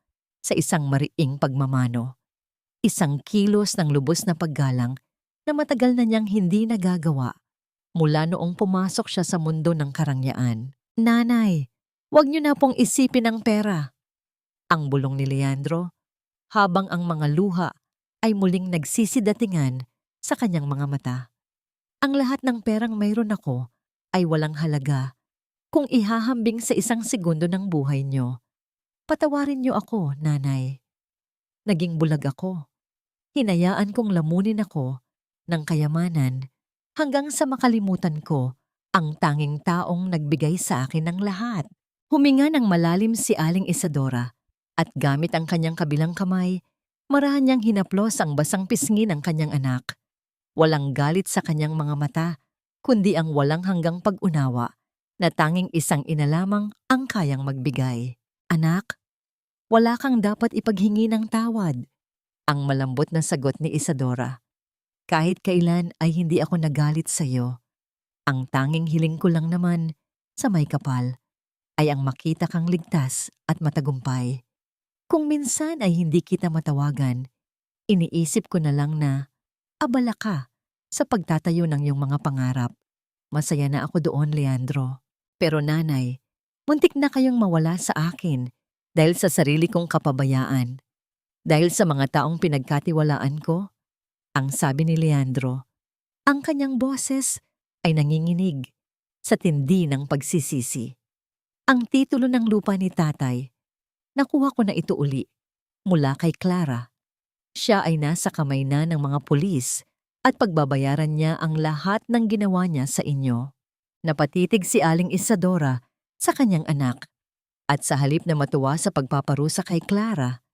sa isang mariing pagmamano. Isang kilos ng lubos na paggalang na matagal na niyang hindi nagagawa mula noong pumasok siya sa mundo ng karangyaan. Nanay, huwag niyo na pong isipin ang pera. Ang bulong ni Leandro, habang ang mga luha ay muling nagsisidatingan sa kanyang mga mata. Ang lahat ng perang mayroon ako ay walang halaga kung ihahambing sa isang segundo ng buhay niyo. Patawarin niyo ako, nanay. Naging bulag ako. Hinayaan kong lamunin ako ng kayamanan hanggang sa makalimutan ko ang tanging taong nagbigay sa akin ng lahat. Huminga ng malalim si Aling Isadora at gamit ang kanyang kabilang kamay, marahan niyang hinaplos ang basang pisngi ng kanyang anak. Walang galit sa kanyang mga mata, kundi ang walang hanggang pag-unawa na tanging isang ina lamang ang kayang magbigay. Anak, wala kang dapat ipaghingi ng tawad. Ang malambot na sagot ni Isadora. Kahit kailan ay hindi ako nagalit sa iyo. Ang tanging hiling ko lang naman sa may kapal ay ang makita kang ligtas at matagumpay. Kung minsan ay hindi kita matawagan, iniisip ko na lang na abala ka sa pagtatayo ng iyong mga pangarap. Masaya na ako doon, Leandro. Pero nanay, muntik na kayong mawala sa akin dahil sa sarili kong kapabayaan. Dahil sa mga taong pinagkatiwalaan ko, ang sabi ni Leandro, ang kanyang boses ay nanginginig sa tindi ng pagsisisi. Ang titulo ng lupa ni tatay, nakuha ko na ito uli mula kay Clara. Siya ay nasa kamay na ng mga pulis at pagbabayaran niya ang lahat ng ginawa niya sa inyo. Napatitig si Aling Isadora sa kanyang anak at sa halip na matuwa sa pagpaparusa kay Clara,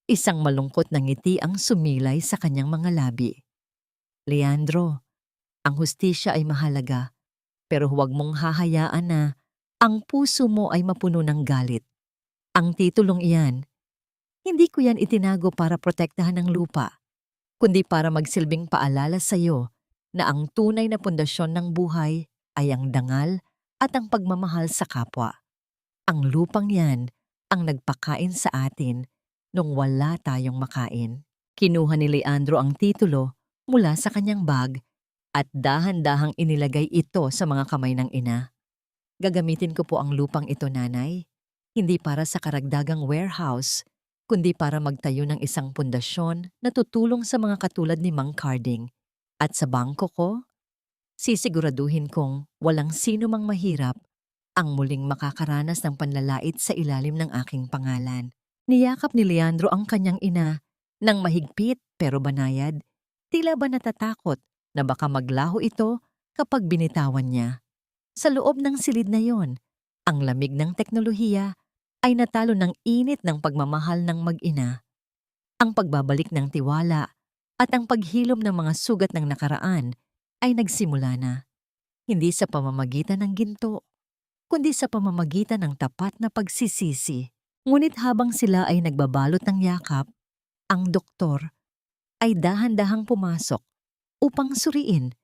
isang malungkot na ngiti ang sumilay sa kanyang mga labi. Leandro, ang hustisya ay mahalaga, pero huwag mong hahayaan na ang puso mo ay mapuno ng galit. Ang titulong iyan, hindi ko yan itinago para protektahan ng lupa, kundi para magsilbing paalala sa iyo na ang tunay na pundasyon ng buhay ay ang dangal at ang pagmamahal sa kapwa. Ang lupang yan ang nagpakain sa atin nung wala tayong makain. Kinuha ni Leandro ang titulo mula sa kanyang bag at dahan-dahang inilagay ito sa mga kamay ng ina. Gagamitin ko po ang lupang ito, nanay, hindi para sa karagdagang warehouse, kundi para magtayo ng isang pundasyon na tutulong sa mga katulad ni Mang Carding. At sa bangko ko, sisiguraduhin kong walang sino mang mahirap ang muling makakaranas ng panlalait sa ilalim ng aking pangalan. Niyakap ni Leandro ang kanyang ina nang mahigpit pero banayad, tila ba natatakot na baka maglaho ito kapag binitawan niya. Sa loob ng silid na yon, ang lamig ng teknolohiya ay natalo ng init ng pagmamahal ng mag-ina. Ang pagbabalik ng tiwala at ang paghilom ng mga sugat ng nakaraan ay nagsimula na. Hindi sa pamamagitan ng ginto, kundi sa pamamagitan ng tapat na pagsisisi. Ngunit habang sila ay nagbabalot ng yakap, ang doktor ay dahan-dahang pumasok upang suriin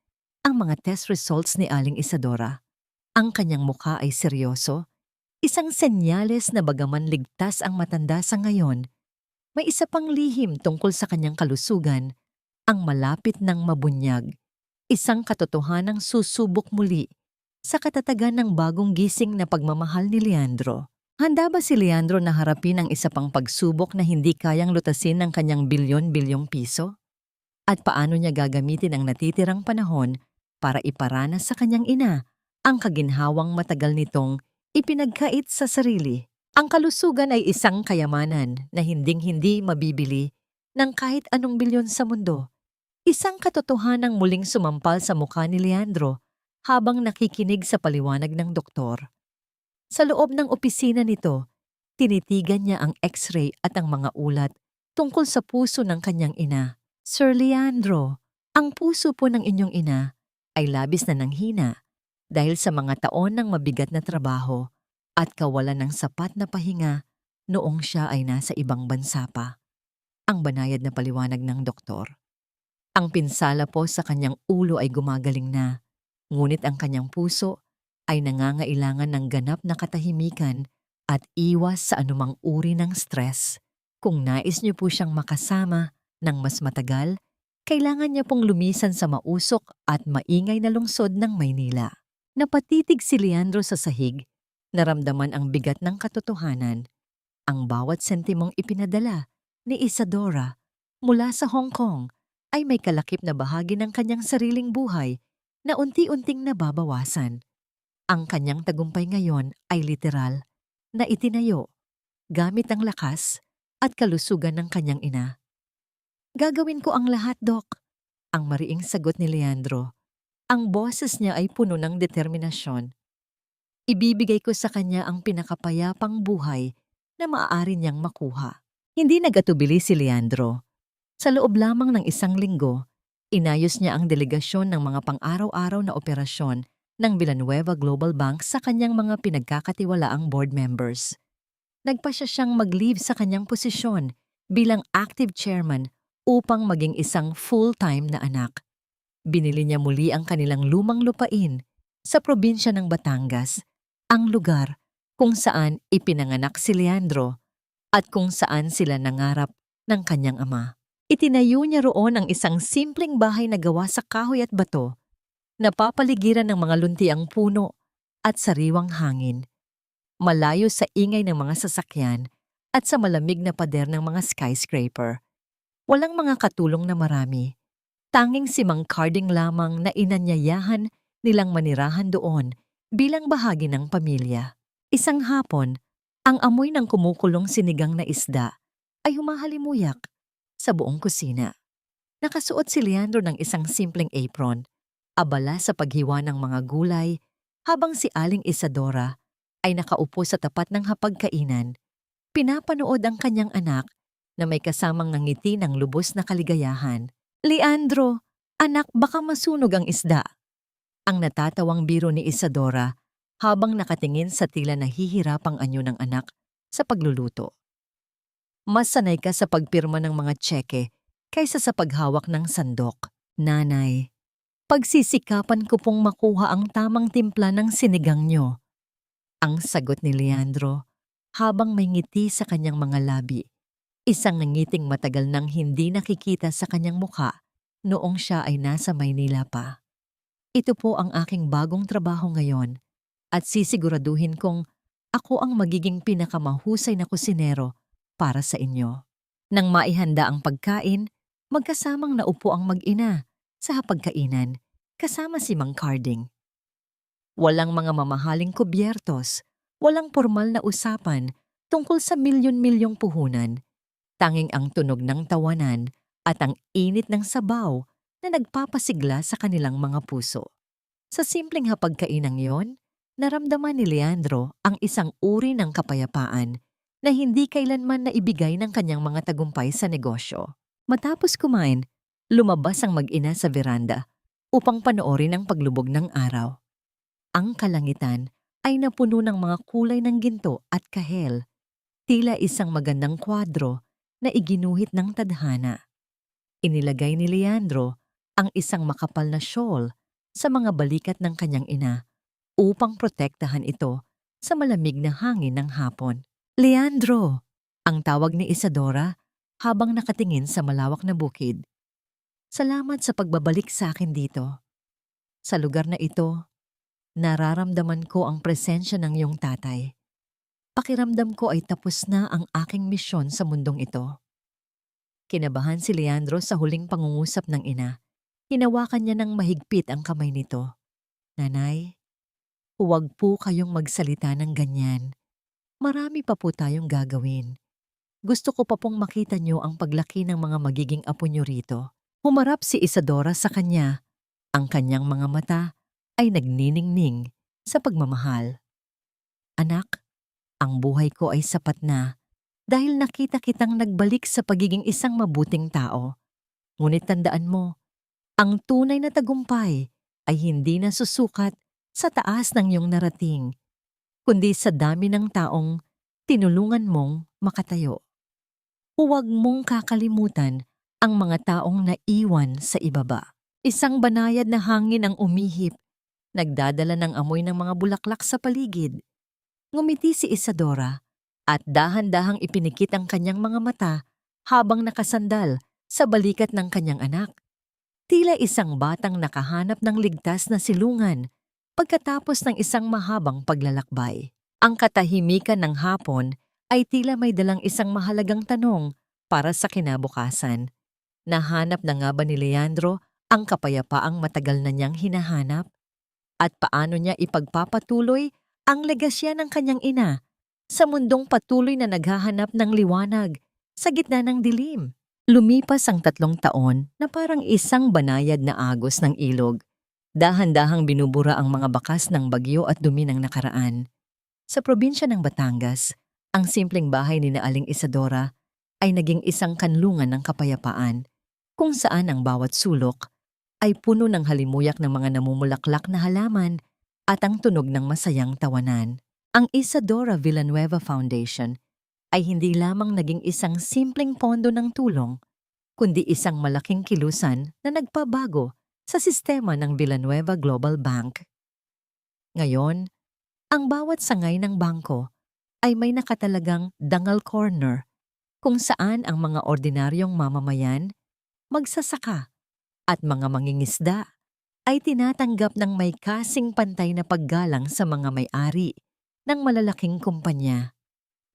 ang mga test results ni Aling Isadora. Ang kanyang mukha ay seryoso, isang senyales na bagaman ligtas ang matanda sa ngayon, may isa pang lihim tungkol sa kanyang kalusugan, ang malapit ng mabunyag, isang katotohanang susubok muli sa katatagan ng bagong gising na pagmamahal ni Leandro. Handa ba si Leandro na harapin ang isa pang pagsubok na hindi kayang lutasin ng kanyang bilyon-bilyong piso? At paano niya gagamitin ang natitirang panahon para iparanas sa kanyang ina ang kaginhawang matagal nitong ipinagkait sa sarili? Ang kalusugan ay isang kayamanan na hinding-hindi mabibili ng kahit anong bilyon sa mundo. Isang katotohanang muling sumampal sa mukha ni Leandro habang nakikinig sa paliwanag ng doktor. Sa loob ng opisina nito, tinitigan niya ang x-ray at ang mga ulat tungkol sa puso ng kanyang ina. Sir Leandro, ang puso po ng inyong ina ay labis na nanghina dahil sa mga taon ng mabigat na trabaho at kawalan ng sapat na pahinga noong siya ay nasa ibang bansa pa. Ang banayad na paliwanag ng doktor. Ang pinsala po sa kanyang ulo ay gumagaling na, ngunit ang kanyang puso ay nangangailangan ng ganap na katahimikan at iwas sa anumang uri ng stress. Kung nais niyo po siyang makasama ng mas matagal, kailangan niya pong lumisan sa mausok at maingay na lungsod ng Maynila. Napatitig si Leandro sa sahig, naramdaman ang bigat ng katotohanan. Ang bawat sentimong ipinadala ni Isadora mula sa Hong Kong ay may kalakip na bahagi ng kanyang sariling buhay na unti-unting nababawasan. Ang kanyang tagumpay ngayon ay literal na itinayo gamit ang lakas at kalusugan ng kanyang ina. Gagawin ko ang lahat, Dok. Ang mariing sagot ni Leandro. Ang boses niya ay puno ng determinasyon. Ibibigay ko sa kanya ang pinakapayapang buhay na maaari niyang makuha. Hindi nagatubili si Leandro. Sa loob lamang ng 1 linggo, inayos niya ang delegasyon ng mga pang-araw-araw na operasyon ng Villanueva Global Bank sa kanyang mga pinagkakatiwalaang board members. Nagpasya siyang mag-leave sa kanyang posisyon bilang active chairman upang maging isang full-time na anak. Binili niya muli ang kanilang lumang lupain sa probinsya ng Batangas, ang lugar kung saan ipinanganak si Leandro at kung saan sila nangarap ng kanyang ama. Itinayo niya roon ang isang simpleng bahay na gawa sa kahoy at bato, napapaligiran ng mga luntiang puno at sariwang hangin, malayo sa ingay ng mga sasakyan at sa malamig na pader ng mga skyscraper. Walang mga katulong na marami. Tanging si Mang Carding lamang na inanyayahan nilang manirahan doon bilang bahagi ng pamilya. Isang hapon, ang amoy ng kumukulong sinigang na isda ay humahalimuyak sa buong kusina. Nakasuot si Leandro ng isang simpleng apron, abala sa paghiwa ng mga gulay, habang si Aling Isadora ay nakaupo sa tapat ng hapagkainan, pinapanood ang kanyang anak na may kasamang ngiti ng lubos na kaligayahan. Leandro, anak, baka masunog ang isda. Ang natatawang biro ni Isadora habang nakatingin sa tila nahihirapang anyo ng anak sa pagluluto. Mas sanay ka sa pagpirma ng mga tseke kaysa sa paghawak ng sandok. Nanay, pagsisikapan ko pong makuha ang tamang timpla ng sinigang nyo. Ang sagot ni Leandro habang may ngiti sa kanyang mga labi. Isang ngiting matagal nang hindi nakikita sa kanyang mukha noong siya ay nasa Maynila pa. Ito po ang aking bagong trabaho ngayon at sisiguraduhin kong ako ang magiging pinakamahusay na kusinero para sa inyo. Nang maihanda ang pagkain, magkasamang naupo ang mag-ina sa hapagkainan kasama si Mang Carding. Walang mga mamahaling kubyertos, walang formal na usapan tungkol sa milyon-milyong puhunan. Tanging ang tunog ng tawanan at ang init ng sabaw na nagpapasigla sa kanilang mga puso. Sa simpleng hapagkainang yon, naramdaman ni Leandro ang isang uri ng kapayapaan na hindi kailanman naibigay ng kanyang mga tagumpay sa negosyo. Matapos kumain, lumabas ang mag-ina sa veranda upang panoorin ang paglubog ng araw. Ang kalangitan ay napuno ng mga kulay ng ginto at kahel, tila isang magandang kwadro na iginuhit ng tadhana. Inilagay ni Leandro ang isang makapal na shawl sa mga balikat ng kanyang ina upang protektahan ito sa malamig na hangin ng hapon. Leandro, ang tawag ni Isadora habang nakatingin sa malawak na bukid. Salamat sa pagbabalik sa akin dito. Sa lugar na ito, nararamdaman ko ang presensya ng iyong tatay. Pakiramdam ko ay tapos na ang aking misyon sa mundong ito. Kinabahan si Leandro sa huling pangungusap ng ina. Hinawakan niya ng mahigpit ang kamay nito. Nanay, huwag po kayong magsalita ng ganyan. Marami pa po tayong gagawin. Gusto ko pa pong makita niyo ang paglaki ng mga magiging apo niyo rito. Humarap si Isadora sa kanya. Ang kanyang mga mata ay nagniningning sa pagmamahal. Anak, ang buhay ko ay sapat na dahil nakita kitang nagbalik sa pagiging isang mabuting tao. Ngunit tandaan mo, ang tunay na tagumpay ay hindi na susukat sa taas ng iyong narating, kundi sa dami ng taong tinulungan mong makatayo. Huwag mong kakalimutan ang mga taong naiwan sa ibaba. Isang banayad na hangin ang umihip, nagdadala ng amoy ng mga bulaklak sa paligid. Ngumiti si Isadora at dahan-dahang ipinikit ang kanyang mga mata habang nakasandal sa balikat ng kanyang anak. Tila isang batang nakahanap ng ligtas na silungan pagkatapos ng isang mahabang paglalakbay. Ang katahimikan ng hapon ay tila may dalang isang mahalagang tanong para sa kinabukasan. Nahanap na nga ba ni Leandro ang kapayapaang matagal na niyang hinahanap? at paano niya ipagpapatuloy ang legasya ng kanyang ina sa mundong patuloy na naghahanap ng liwanag sa gitna ng dilim. Lumipas ang 3 taon na parang isang banayad na agos ng ilog. Dahan-dahang binubura ang mga bakas ng bagyo at dumi ng nakaraan. Sa probinsya ng Batangas, ang simpleng bahay ni Aling Isadora ay naging isang kanlungan ng kapayapaan, kung saan ang bawat sulok ay puno ng halimuyak ng mga namumulaklak na halaman at ang tunog ng masayang tawanan. Ang Isadora Villanueva Foundation ay hindi lamang naging isang simpleng pondo ng tulong, kundi isang malaking kilusan na nagpabago sa sistema ng Villanueva Global Bank. Ngayon, ang bawat sangay ng bangko ay may nakatalagang dangal corner kung saan ang mga ordinaryong mamamayan, magsasaka at mga mangingisda ay tinatanggap ng may kasing pantay na paggalang sa mga may-ari ng malalaking kumpanya.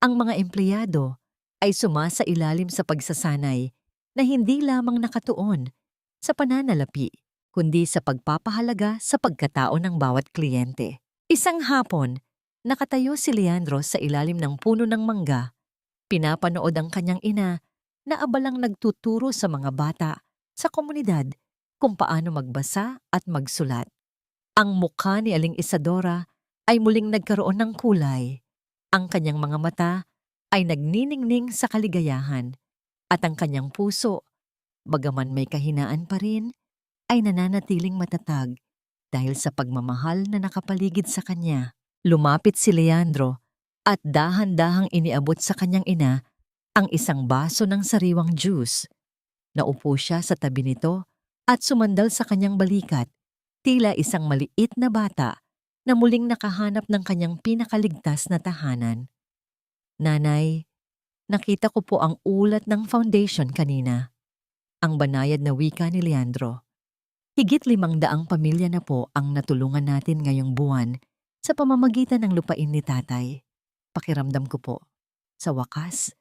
Ang mga empleyado ay sumasailalim sa pagsasanay na hindi lamang nakatuon sa pananalapi, kundi sa pagpapahalaga sa pagkatao ng bawat kliyente. Isang hapon, nakatayo si Leandro sa ilalim ng puno ng mangga. Pinapanood ang kanyang ina na abalang nagtuturo sa mga bata sa komunidad kung paano magbasa at magsulat. Ang mukha ni Aling Isadora ay muling nagkaroon ng kulay. Ang kanyang mga mata ay nagniningning sa kaligayahan at ang kanyang puso, bagaman may kahinaan pa rin, ay nananatiling matatag dahil sa pagmamahal na nakapaligid sa kanya. Lumapit si Leandro at dahan-dahang iniabot sa kanyang ina ang isang baso ng sariwang juice. Naupo siya sa tabi nito at sumandal sa kanyang balikat, tila isang maliit na bata na muling nakahanap ng kanyang pinakaligtas na tahanan. Nanay, nakita ko po ang ulat ng foundation kanina. Ang banayad na wika ni Leandro. Higit 500 pamilya na po ang natulungan natin ngayong buwan sa pamamagitan ng lupain ni tatay. Pakiramdam ko po, sa wakas,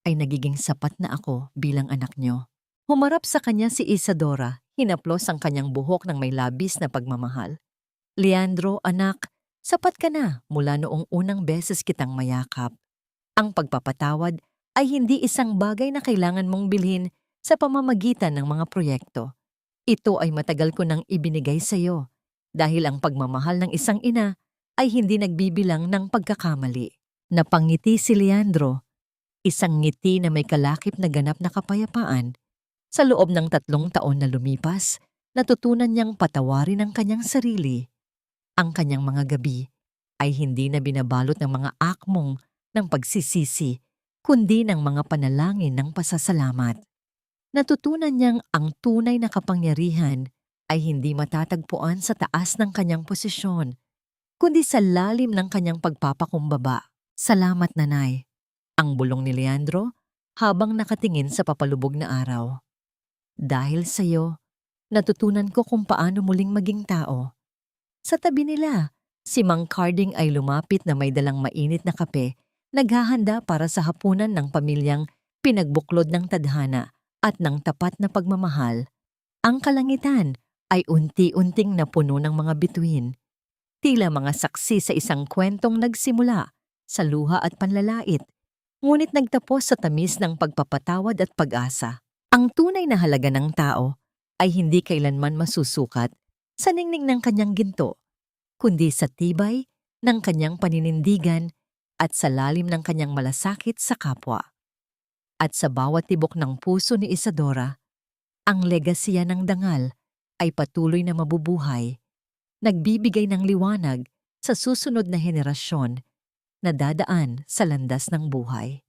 ay nagiging sapat na ako bilang anak nyo. Humarap sa kanya si Isadora, hinaplos ang kanyang buhok ng may labis na pagmamahal. Leandro, anak, sapat ka na mula noong unang beses kitang mayakap. Ang pagpapatawad ay hindi isang bagay na kailangan mong bilhin sa pamamagitan ng mga proyekto. Ito ay matagal ko nang ibinigay sa iyo dahil ang pagmamahal ng isang ina ay hindi nagbibilang ng pagkakamali. Napangiti si Leandro, isang ngiti na may kalakip na ganap na kapayapaan. Sa loob ng 3 taon na lumipas, natutunan niyang patawarin ang kanyang sarili. Ang kanyang mga gabi ay hindi na binabalot ng mga akmong ng pagsisisi, kundi ng mga panalangin ng pasasalamat. Natutunan niyang ang tunay na kapangyarihan ay hindi matatagpuan sa taas ng kanyang posisyon, kundi sa lalim ng kanyang pagpapakumbaba. Salamat, nanay. Ang bulong ni Leandro habang nakatingin sa papalubog na araw. Dahil sa iyo, natutunan ko kung paano muling maging tao. Sa tabi nila, si Mang Carding ay lumapit na may dalang mainit na kape, naghahanda para sa hapunan ng pamilyang pinagbuklod ng tadhana at ng tapat na pagmamahal. Ang kalangitan ay unti-unting napuno ng mga bituin. Tila mga saksi sa isang kwentong nagsimula sa luha at panlalait, ngunit nagtapos sa tamis ng pagpapatawad at pag-asa. Ang tunay na halaga ng tao ay hindi kailanman masusukat sa ningning ng kanyang ginto, kundi sa tibay ng kanyang paninindigan at sa lalim ng kanyang malasakit sa kapwa. At sa bawat tibok ng puso ni Isadora, ang legasya ng dangal ay patuloy na mabubuhay, nagbibigay ng liwanag sa susunod na henerasyon na dadaan sa landas ng buhay.